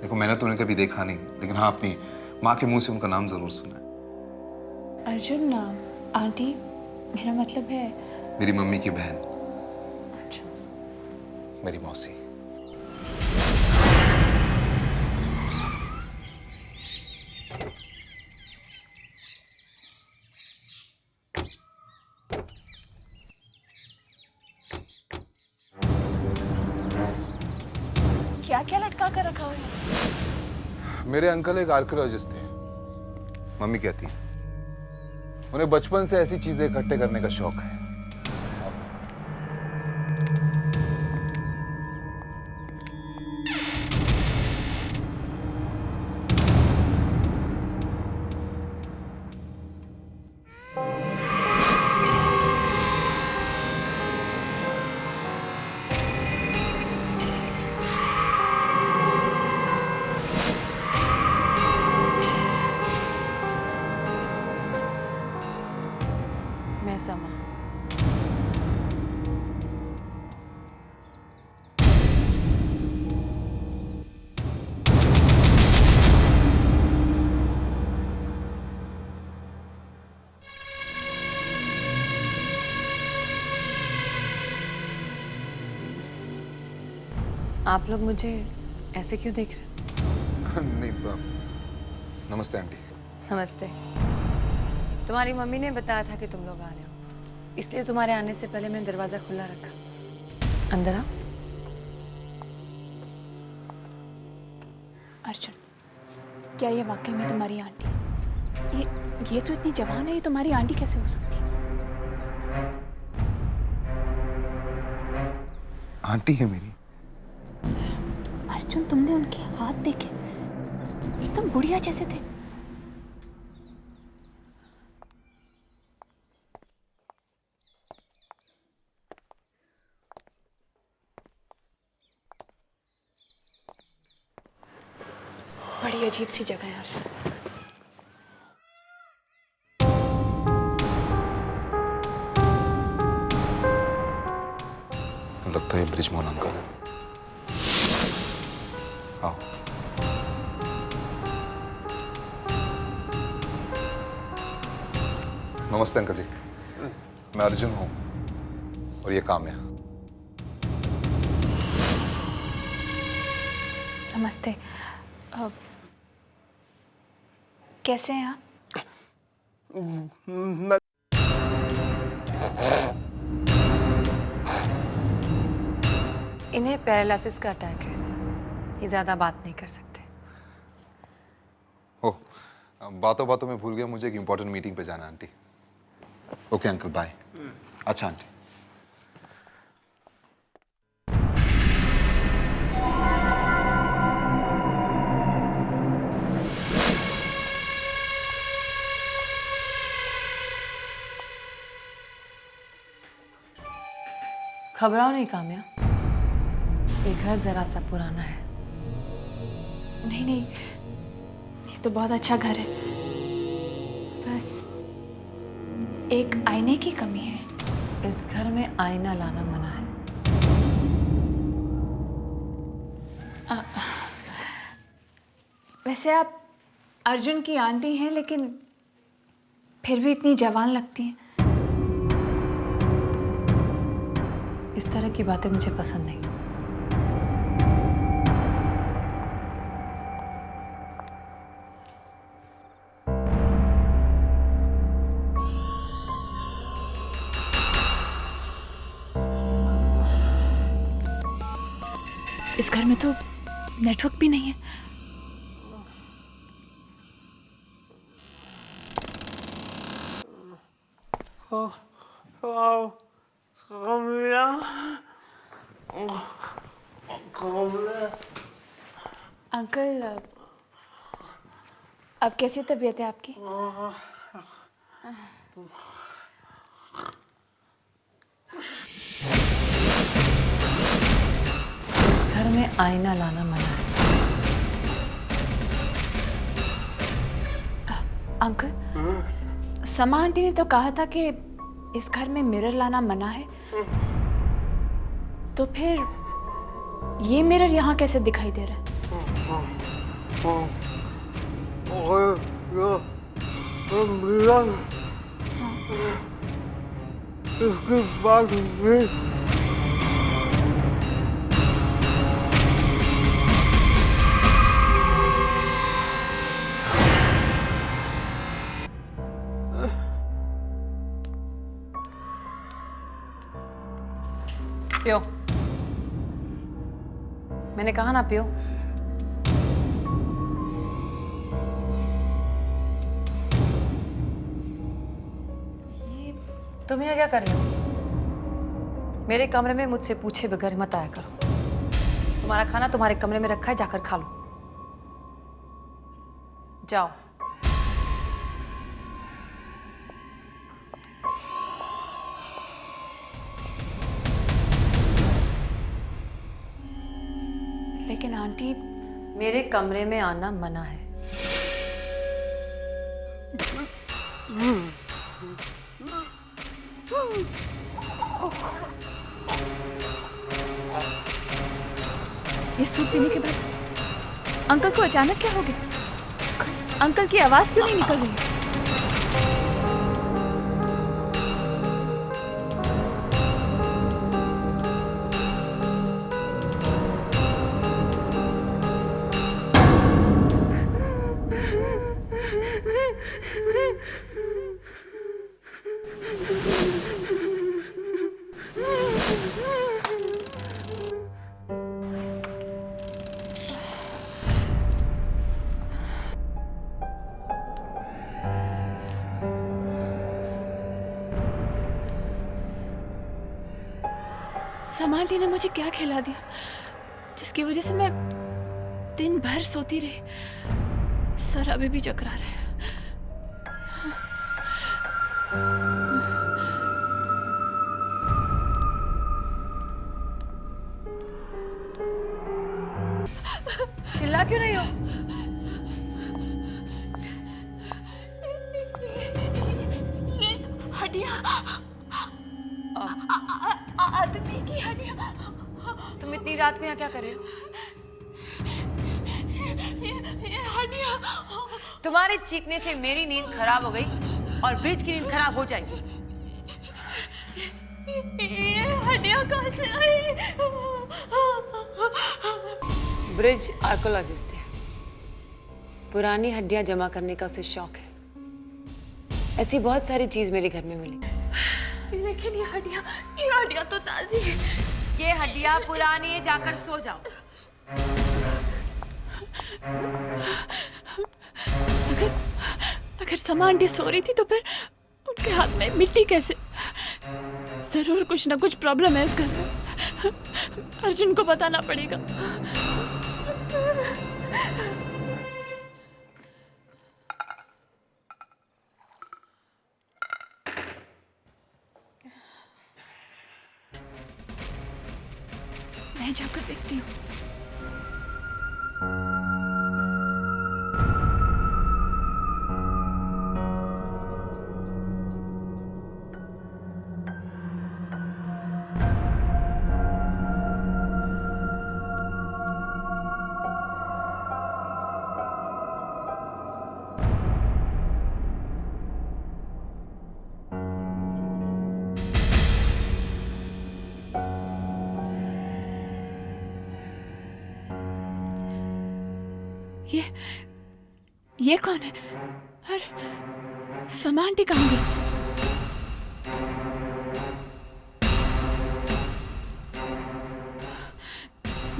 देखो मैंने तो उन्हें कभी देखा नहीं, लेकिन हाँ अपनी माँ के मुंह से उनका नाम जरूर सुना है। अर्जुन आंटी, मेरा मतलब है मेरी मम्मी की बहन। अच्छा। मेरी मौसी। क्या क्या लटका कर रखा हुआ है? मेरे अंकल एक आर्कियोलॉजिस्ट थे। मम्मी कहती है उन्हें बचपन से ऐसी चीजें इकट्ठे करने का शौक है। मैं समा। आप लोग मुझे ऐसे क्यों देख रहे हैं? नहीं नमस्ते आंटी। नमस्ते। तुम्हारी मम्मी ने बताया था कि तुम लोग आ रहे हो, इसलिए तुम्हारे आने से पहले मैंने दरवाजा खुला रखा। अंदर आओ। अर्जुन, क्या ये वाकई में तुम्हारी आंटी? ये तो इतनी जवान है, ये तुम्हारी आंटी कैसे हो सकती है? आंटी है मेरी। अर्जुन, तुमने उनके हाथ देखे, एकदम बुढ़िया जैसे थे। बड़ी अजीब सी जगह है यार। लगता है ब्रिजमोहन अंकल है। आओ। नमस्ते अंकल जी, मैं अर्जुन हूँ और ये काम्या। नमस्ते। कैसे हैं आप? इन्हें पैरालिसिस का अटैक है, ये ज्यादा बात नहीं कर सकते। ओह, बातों बातों में भूल गया, मुझे एक इंपॉर्टेंट मीटिंग पे जाना आंटी। Okay uncle, bye. अच्छा आंटी। घबराओ नहीं काम्या, ये घर जरा सा पुराना है। नहीं नहीं, ये तो बहुत अच्छा घर है, बस एक आईने की कमी है। इस घर में आईना लाना मना है। वैसे आप अर्जुन की आंटी हैं, लेकिन फिर भी इतनी जवान लगती हैं। इस तरह की बातें मुझे पसंद नहीं। इस घर में तो नेटवर्क भी नहीं है। अंकल, अब कैसी तबीयत है आपकी? इस घर में आईना लाना मना है। अंकल, समा आंटी ने तो कहा था कि इस घर में मिरर लाना मना है, तो फिर ये मिरर यहाँ कैसे दिखाई दे रहा है? इसके बाद मैंने कहा ना पियो। ये तुम यहाँ क्या कर रहे हो? मेरे कमरे में मुझसे पूछे बगैर मत आया करो। तुम्हारा खाना तुम्हारे कमरे में रखा है, जाकर खा लो। जाओ। लेकिन आंटी, मेरे कमरे में आना मना है। ये सूप पीने के बाद अंकल को अचानक क्या हो गया? अंकल की आवाज क्यों नहीं निकल रही? समांटी ने मुझे क्या खिला दिया जिसकी वजह से मैं दिन भर सोती रही? सर अभी भी चकरा रहे हैं। चिल्ला क्यों रही हो? ये हड्डियां, आदमी की हड्डियां। तुम इतनी रात को यहाँ क्या कर रहे हो? ये हड्डियां। तुम्हारे चीखने से मेरी नींद खराब हो गई और ब्रिज की नींद खराब हो जाएगी। ये हड्डियां कहाँ से आई? ब्रिज आर्कोलॉजिस्ट है। पुरानी हड्डियां जमा करने का उसे शौक है। ऐसी बहुत सारी चीज मेरे घर में मिली। लेकिन ये हड्डियां तो ताजी है। ये हड्डियां पुरानी है, जाकर सो जाओ। अगर समा आंटी सो रही थी तो फिर उनके हाथ में मिट्टी कैसे? जरूर कुछ ना कुछ प्रॉब्लम है इस घर में। अर्जुन को बताना पड़ेगा। मैं जाकर देखती हूँ। ये कौन है? अरे समा आंटी कहाँ गई?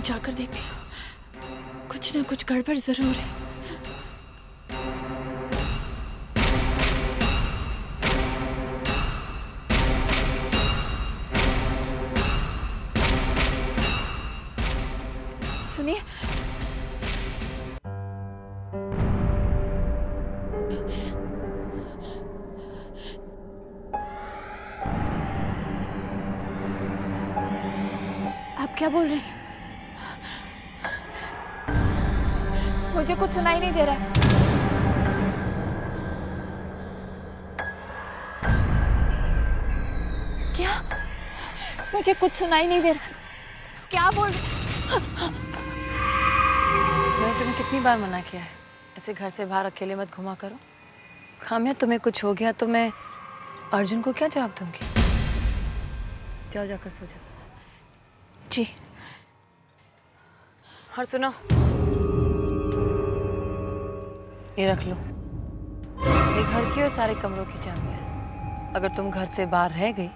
जाकर देखती हूँ। कुछ ना कुछ गड़बड़ जरूर है। सुनिए, आप क्या बोल रहे हैं? मुझे कुछ सुनाई नहीं दे रहा है। क्या? मुझे कुछ सुनाई नहीं दे रहा। क्या बोल रहे? मैंने तुम्हें कितनी बार मना किया है ऐसे घर से बाहर अकेले मत घुमा करो। खामिया, तुम्हें कुछ हो गया तो मैं अर्जुन को क्या जवाब दूंगी? जाओ, जाकर सो जाओ। जी। और सुनो, ये रख लो। ये घर की और सारे कमरों की चाबी है। अगर तुम घर से बाहर रह गई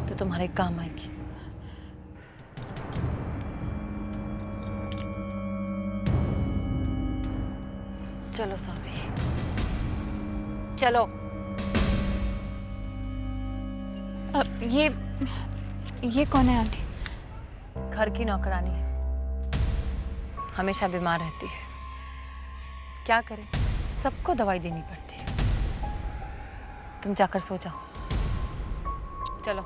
तो तुम्हारे काम आएगी। चलो सावरी, चलो। अब ये कौन है आंटी? घर की नौकरानी है, हमेशा बीमार रहती है। क्या करें, सबको दवाई देनी पड़ती है। तुम जाकर सो जाओ, चलो।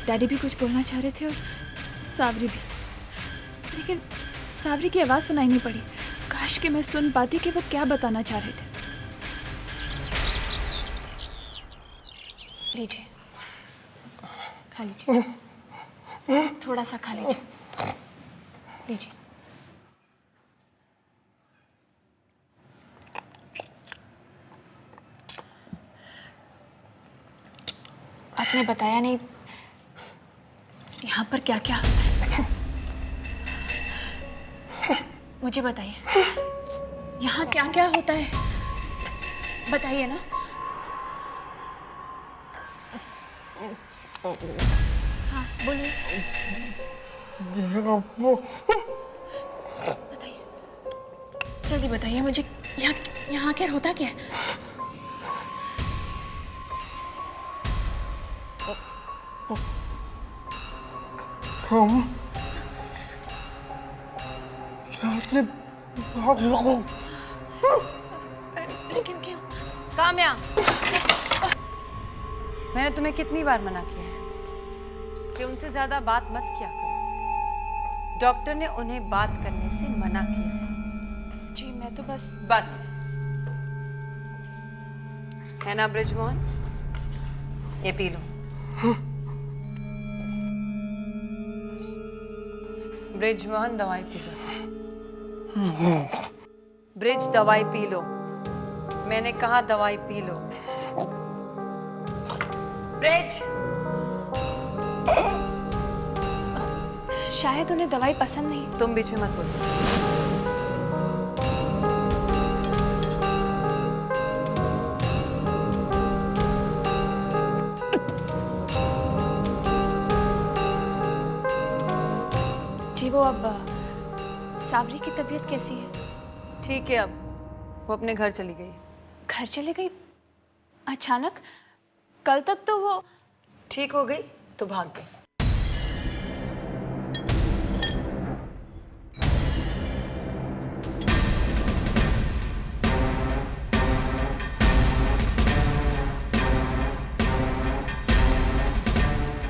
डैडी भी कुछ बोलना चाह रहे थे और सावरी भी, लेकिन सावरी की आवाज़ सुनाई नहीं पड़ी। काश कि मैं सुन पाती कि वो क्या बताना चाह रहे थे। लीजिए, खा लीजिए, थोड़ा सा खा लीजिए, लीजिए। आपने बताया नहीं यहाँ पर क्या क्या। मुझे बताइए यहाँ क्या क्या होता है, बताइए ना। हाँ बोलिए, बताइए, जल्दी बताइए मुझे। यहाँ क्या होता क्या है? हम यहाँ से भाग लो। लेकिन क्यों? काम्या, मैंने तुम्हें कितनी बार मना किया है कि उनसे ज्यादा बात मत किया करो। डॉक्टर ने उन्हें बात करने से मना किया है। जी मैं तो बस है ना ब्रिजमोहन, ये पी लो। ब्रिजमोहन दवाई पी लो। ब्रिज दवाई पी लो, मैंने कहा दवाई पी लो। ब्रिज, शायद उन्हें दवाई पसंद नहीं। तुम बीच में मत बोलो। जी वो अब सावरी की तबीयत कैसी है? ठीक है, अब वो अपने घर चली गई। घर चली गई अचानक? कल तक तो वो ठीक हो गई तो भाग गई।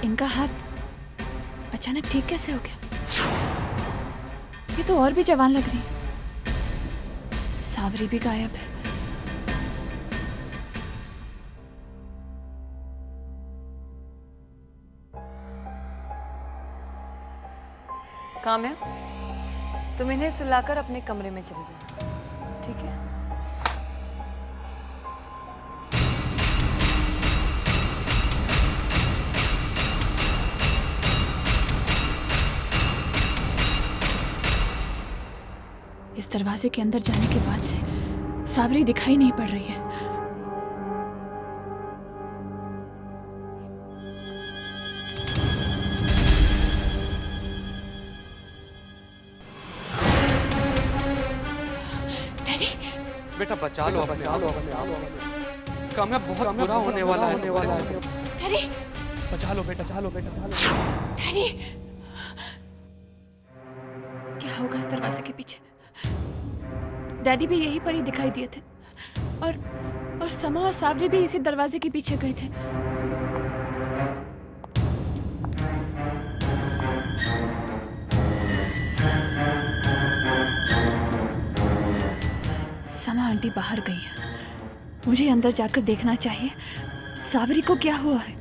इनका हाथ अचानक ठीक कैसे हो गया? ये तो और भी जवान लग रही। सावरी भी गायब है। काम्या, तुम इन्हें सुलाकर अपने कमरे में चले जाओ, ठीक है? इस दरवाजे के अंदर जाने के बाद से सावरी दिखाई नहीं पड़ रही है। डैडी, बेटा बचा लो अपने आप। काम्या बहुत बुरा होने वाला है तुम्हारे साथ। डैडी बचा लो बेटा, बचा लो बेटा। डैडी, क्या होगा इस दरवाजे के पीछे? डैडी भी यहीं पर ही दिखाई दिए थे और समा और सावरी भी इसी दरवाजे के पीछे गए थे। समा आंटी बाहर गई है, मुझे अंदर जाकर देखना चाहिए सावरी को क्या हुआ है।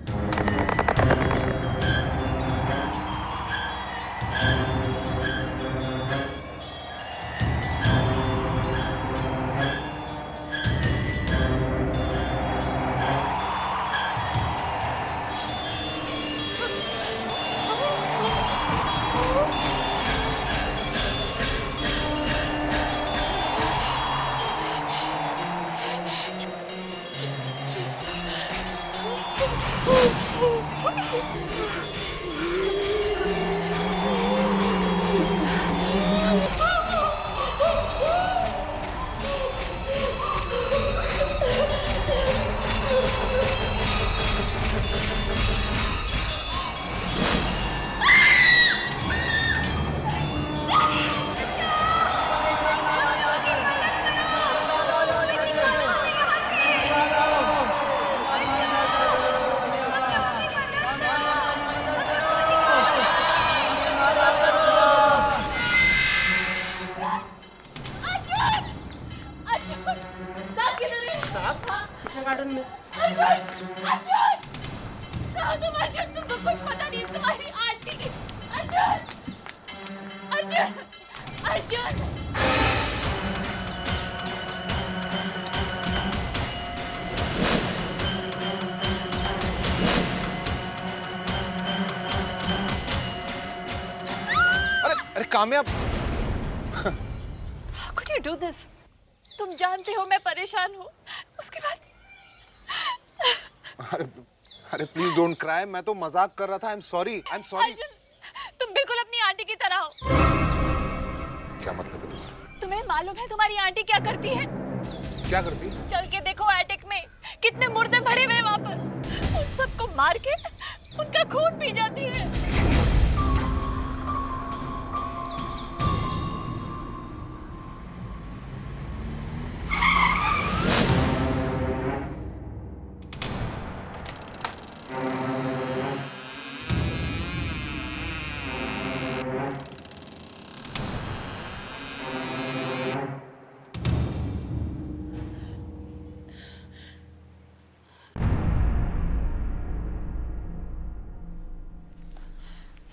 पीछे गार्डन में। कहाँ तुम अर्जुन? तुमको कुछ पता नहीं, तुम्हारी आंटी। अर्जुन, अर्जुन, अर्जुन। अरे कामयाब, How could you do this? तुम जानते हो मैं परेशान हूँ, उसके बाद। अरे प्लीज डोंट क्राई, मैं तो मजाक कर रहा था। I am sorry. अर्जुन, तुम बिल्कुल अपनी आंटी की तरह हो। क्या मतलब है तुम्हारा? तुम्हें मालूम है तुम्हारी आंटी क्या करती है? क्या करती है? चल के देखो एटिक में कितने मुर्दे भरे हुए हैं वहाँ पर। उन सबको मार के उनका खून पी जाती है।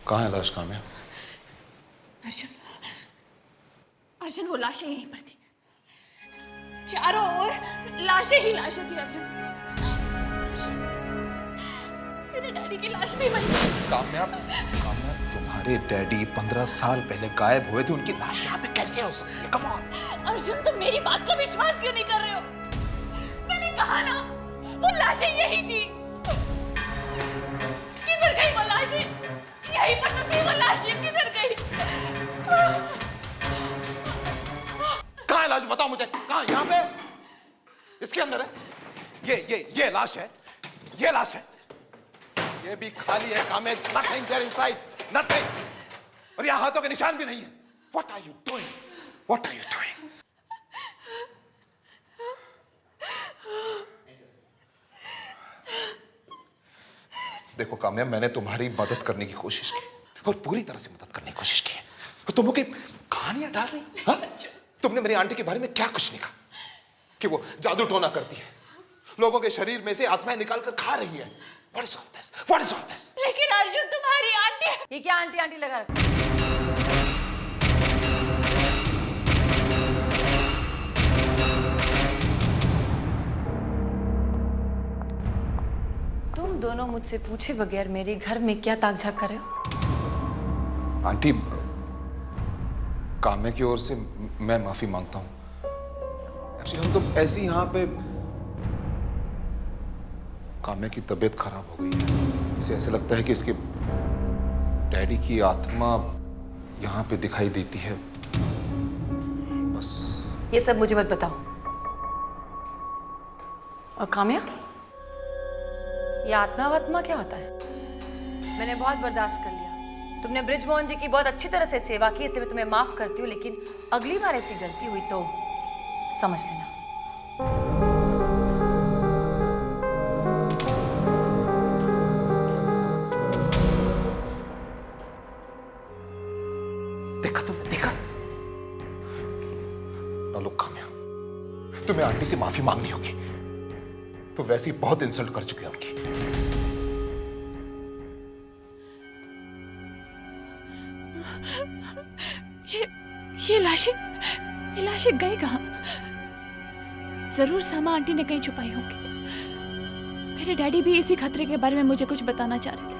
कहाँ है लाश कामयाब? अर्जुन, अर्जुन वो लाशें यहीं पर थी। चारों ओर लाशें ही लाशें थी अर्जुन। मेरे डैडी की लाश भी वहीं थी। कामयाब, तुम्हारे डैडी 15 साल पहले गायब हुए थे, उनकी लाश यहाँ पे कैसे हो सकती है? Come on. अर्जुन, तुम मेरी बात को विश्वास क्यों नहीं कर रहे हो? मैंने कहा ना, वो लाशें यही थी। किधर गई वो लाशें? यहीं पर तो थी वो लाशें, किधर गई? कहाँ है लाश? बताओ मुझे, कहाँ? यहाँ पे? इसके अंदर है? ये लाश है, ये लाश है। ये भी खाली है कामयाब। Nothing there inside, nothing। और यहाँ हाथों के निशान भी नहीं है। What are you doing? What are you doing? देखो कामयाब, मैंने तुम्हारी मदद करने की कोशिश की और पूरी तरह से मदद करने की कोशिश की है। तो तुम मुझे कहानियां डाल रही हो? हाँ? तुमने मेरी आंटी के बारे में क्या कुछ नहीं कहा? कि वो जादू टोना करती है, लोगों के शरीर में से आत्माएं निकाल कर खा रही है। What is all this? What is all this? लेकिन अर्जुन, तुम्हारी आंटी। ये क्या आंटी आंटी लगा रखा? तुम दोनों मुझसे पूछे बगैर मेरे घर में क्या ताक झाक कर रहे हो? आंटी, काम्या की ओर से मैं माफी मांगता हूँ। एक्चुअली हम तो ऐसे ही यहाँ पे, काम्या की तबीयत खराब हो गई है। इसे ऐसे लगता है कि इसके डैडी की आत्मा यहाँ पे दिखाई देती है। बस ये सब मुझे मत बताओ। और काम्या, ये आत्मा वात्मा क्या होता है? मैंने बहुत बर्दाश्त कर लिया। तुमने बृजमोहन जी की बहुत अच्छी तरह से सेवा की, इसलिए मैं तुम्हें माफ करती हूँ, लेकिन अगली बार ऐसी गलती हुई तो समझ लेना। देखा तुमने, देखा? ना लो काम्या, तुम्हें आंटी से माफी मांगनी होगी। तो वैसे ही बहुत इंसल्ट कर चुके हैं उनकी। ये लाशें गई कहाँ? जरूर सामा आंटी ने कहीं छुपाई होंगी। मेरे डैडी भी इसी खतरे के बारे में मुझे कुछ बताना चाह रहे थे।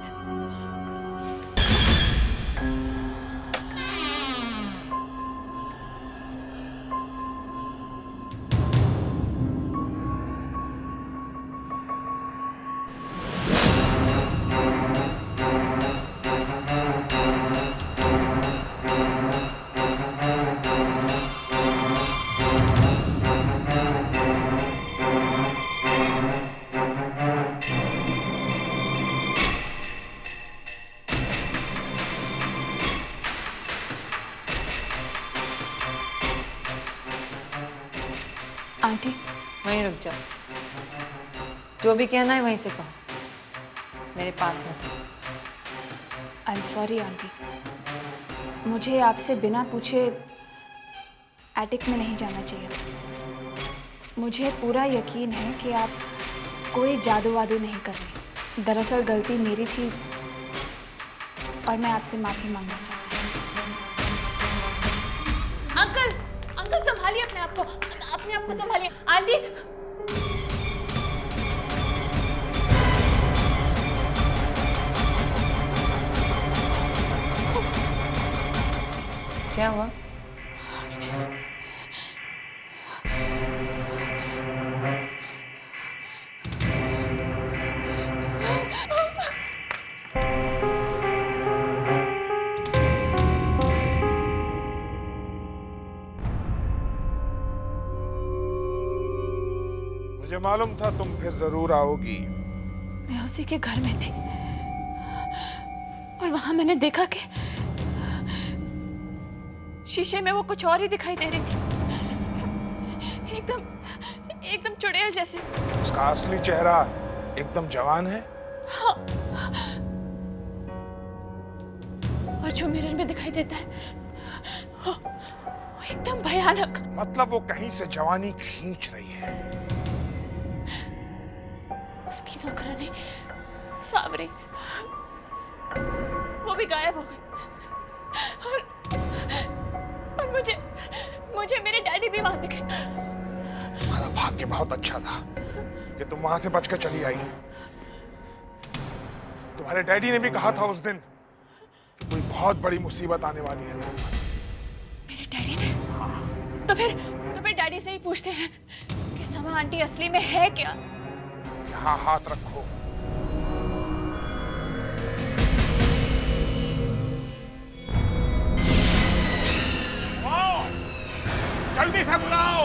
आंटी, वहीं रुक जाओ। जो भी कहना है वहीं से कहो, मेरे पास मत। आई एम सॉरी आंटी, मुझे आपसे बिना पूछे एटिक में नहीं जाना चाहिए था। मुझे पूरा यकीन है कि आप कोई जादू वादू नहीं कर रहे। दरअसल गलती मेरी थी और मैं आपसे माफी मांगना चाहती हूँ। अंकल, अंकल संभालिए अपने आप को संभालिए। आंटी, क्या हुआ? मुझे मालूम था तुम फिर जरूर आओगी। मैं उसी के घर में थी और वहां मैंने देखा कि शीशे में वो कुछ और ही दिखाई दे रही थी। एकदम चुड़ैल जैसे। उसका असली चेहरा एकदम जवान है। हाँ। और जो मिरर में दिखाई देता है वो एकदम भयानक। मतलब वो कहीं से जवानी खींच रही है। उसकी नौकरानी सावरी वो भी गायब हो गई और मुझे मेरे डैडी भी वहां दिखे। तुम्हारा भाग्य बहुत अच्छा था कि तुम वहां से बचकर चली आई। तुम्हारे डैडी ने भी कहा था उस दिन कि कोई बहुत बड़ी मुसीबत आने वाली है। मेरे डैडी ने? तो फिर डैडी से ही पूछते हैं कि समा आंटी असली में है क्या? यहाँ हाथ रखो। जल्दी से बुलाओ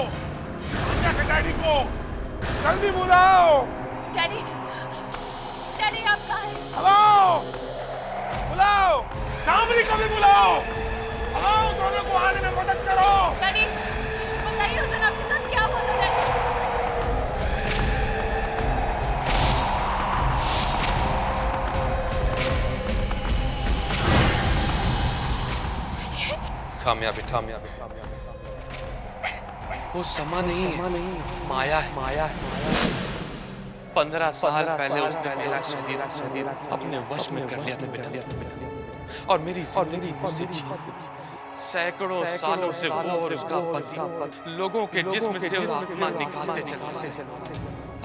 के डैडी को, जल्दी बुलाओ। डैडी आप कहाँ हैं? हेलो, बुलाओ, सामरी को भी बुलाओ। आओ, दोनों को आने में मदद करो। डैडी बताइए उस दिन आपके साथ क्या हुआ था? डैडी कामयाबी वो समा नहीं है, माया है। 15 साल पहले उसने मेरा शरीर अपने वश में कर लिया था बेटा, और मेरी जिंदगी मुझसे छीन। सैकड़ों सालों से वो और उसका पति लोगों के जिस्म से आत्मा निकालते चले आ रहे।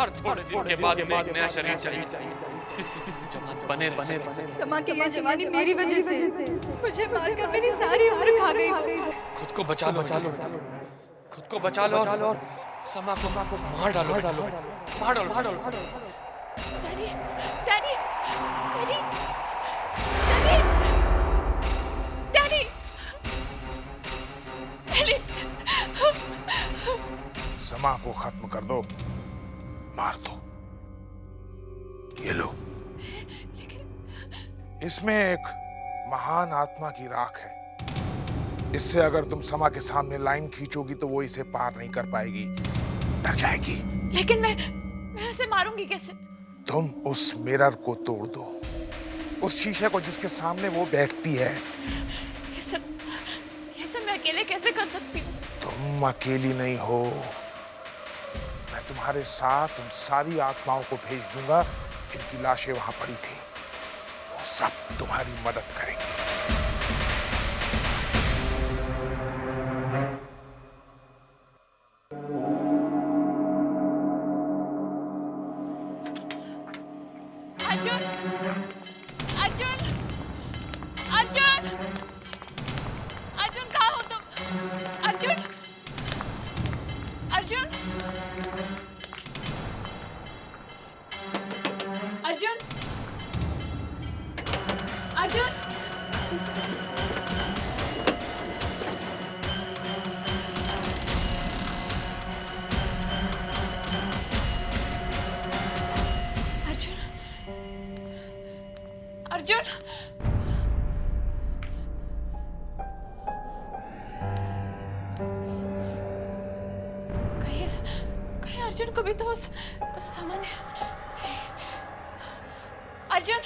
हर थोड़े दिन के बाद में एक नया शरीर चाहिए जिससे जवान बने रह सके। समा की ये जवानी मेरी वजह से, मुझे मारकर मेरी सारी उम्र खा गई। खुद को बचा लो, खुद को बचा लो और समा को मार डालो। डैडी समा को खत्म कर दो, मार दो। ये लो, इसमें एक महान आत्मा की राख है। इससे अगर तुम समा के सामने लाइन खींचोगी तो वो इसे पार नहीं कर पाएगी, डर जाएगी। लेकिन मैं उसे मारूंगी कैसे? तुम उस मिरर को तोड़ दो, उस शीशे को जिसके सामने वो बैठती है। ये सब मैं अकेले कैसे कर सकती हूँ? तुम अकेली नहीं हो, मैं तुम्हारे साथ उन सारी आत्माओं को भेज दूंगा जिनकी लाशें वहां पड़ी थी। वो सब तुम्हारी मदद करेंगे। अर्जुन कहाँ हो तुम? अर्जुन अर्जुन अर्जुन अर्जुन अर्जुन कहीं अर्जुन को भी तो उस सामान्य अर्जुन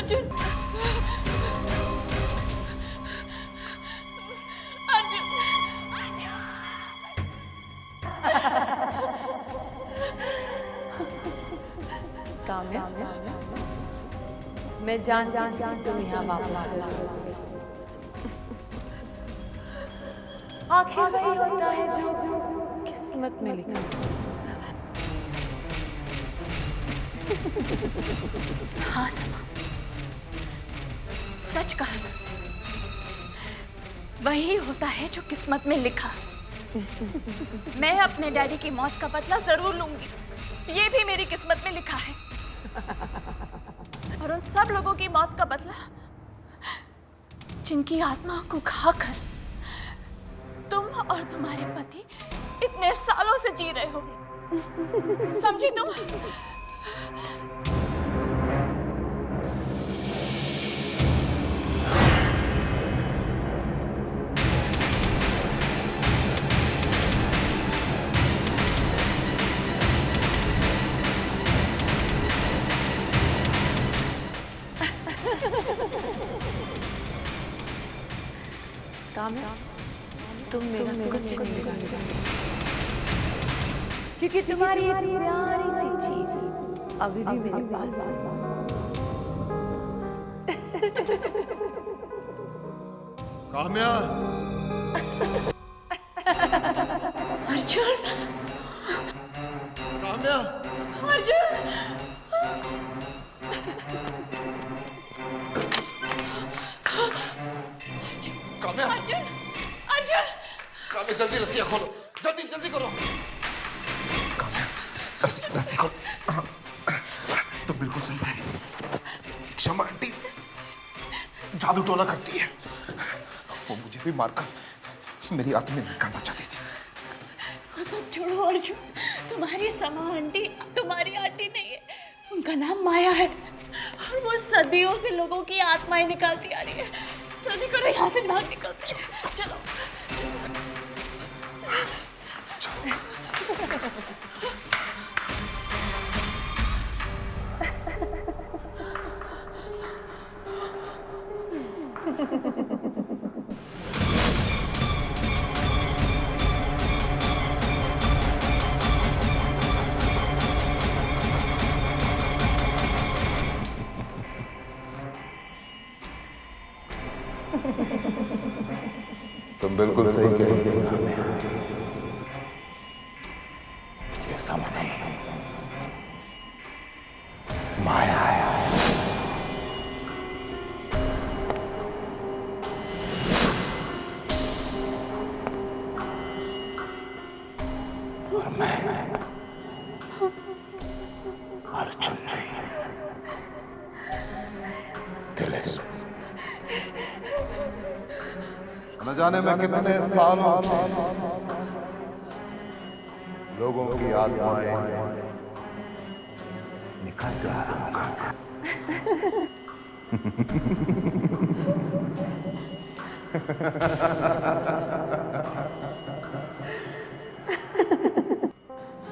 अर्जुन, अर्जुन, काम्या, मैं जानती थी तुम यहाँ वापस आओगे। आखिर वही होता है जो किस्मत में लिखा है। हाँ समा, सच कहा तुमने। वही होता है जो किस्मत में लिखा। मैं अपने डैडी की मौत का बदला जरूर लूंगी, ये भी मेरी किस्मत में लिखा है। और उन सब लोगों की मौत का बदला जिनकी आत्मा को खाकर तुम और तुम्हारे पति इतने सालों से जी रहे हो। समझी तुम? काम्या, तुम मेरा कुछ नहीं बिगाड़ सकते, क्योंकि तुम्हारी ये प्यारी सी चीज अभी भी मेरे पास है। काम्या, अर्जुन, काम्या, अर्जुन, काम्या, अर्जुन, अर्जुन, काम्या जल्दी रस्सियां खोलो, जल्दी जल्दी करो। काम्या, रस्सी खोलो। हाँ, तुम बिल्कुल सही कह रही थी। क्षमा आंटी जादू टोना करती है। वो मुझे भी मारकर मेरी आत्मा में निकालना चाहती थी। वो सब छोड़ो अर्जुन, तुम्हारी समा आंटी तुम्हारी आंटी नहीं है, उनका नाम माया है और वो सदियों से लोगों की आत्माएं निकालती आ रही है। जल्दी करो, यहाँ से बाहर निकलते हैं। चलो। तुम बिल्कुल सही कह रही हो। ये सामने माया है। और मैं अर्जुन नहीं, तिलिस्म। न जाने मैं कितने सालों से लोगों की आत्माएं निकाल रहा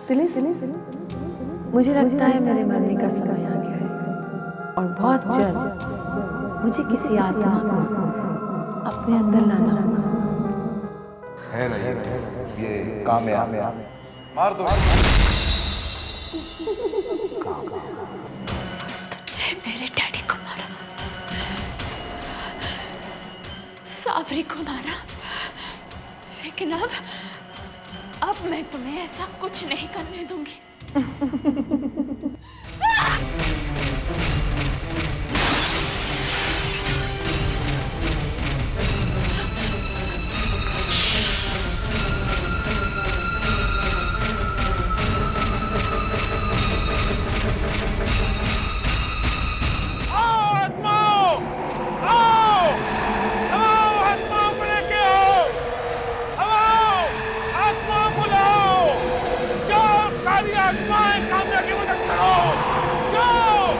तिलिस, मुझे लगता है मेरे मरने का समय आ गया है और बहुत जल्द मुझे किसी आत्मा को अपने अंदर लाना होगा। है नहीं, ये काम्या मार दो। मेरे डैडी को मारा, सावरी को मारा, लेकिन अब मैं तुम्हें ऐसा कुछ नहीं करने दूंगी। आत्माएं काम्या की मदद करो, जाओ।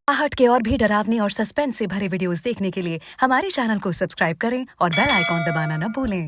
आहट के और भी डरावनी और सस्पेंस से भरे वीडियोस देखने के लिए हमारे चैनल को सब्सक्राइब करें और बेल आइकॉन दबाना न भूलें।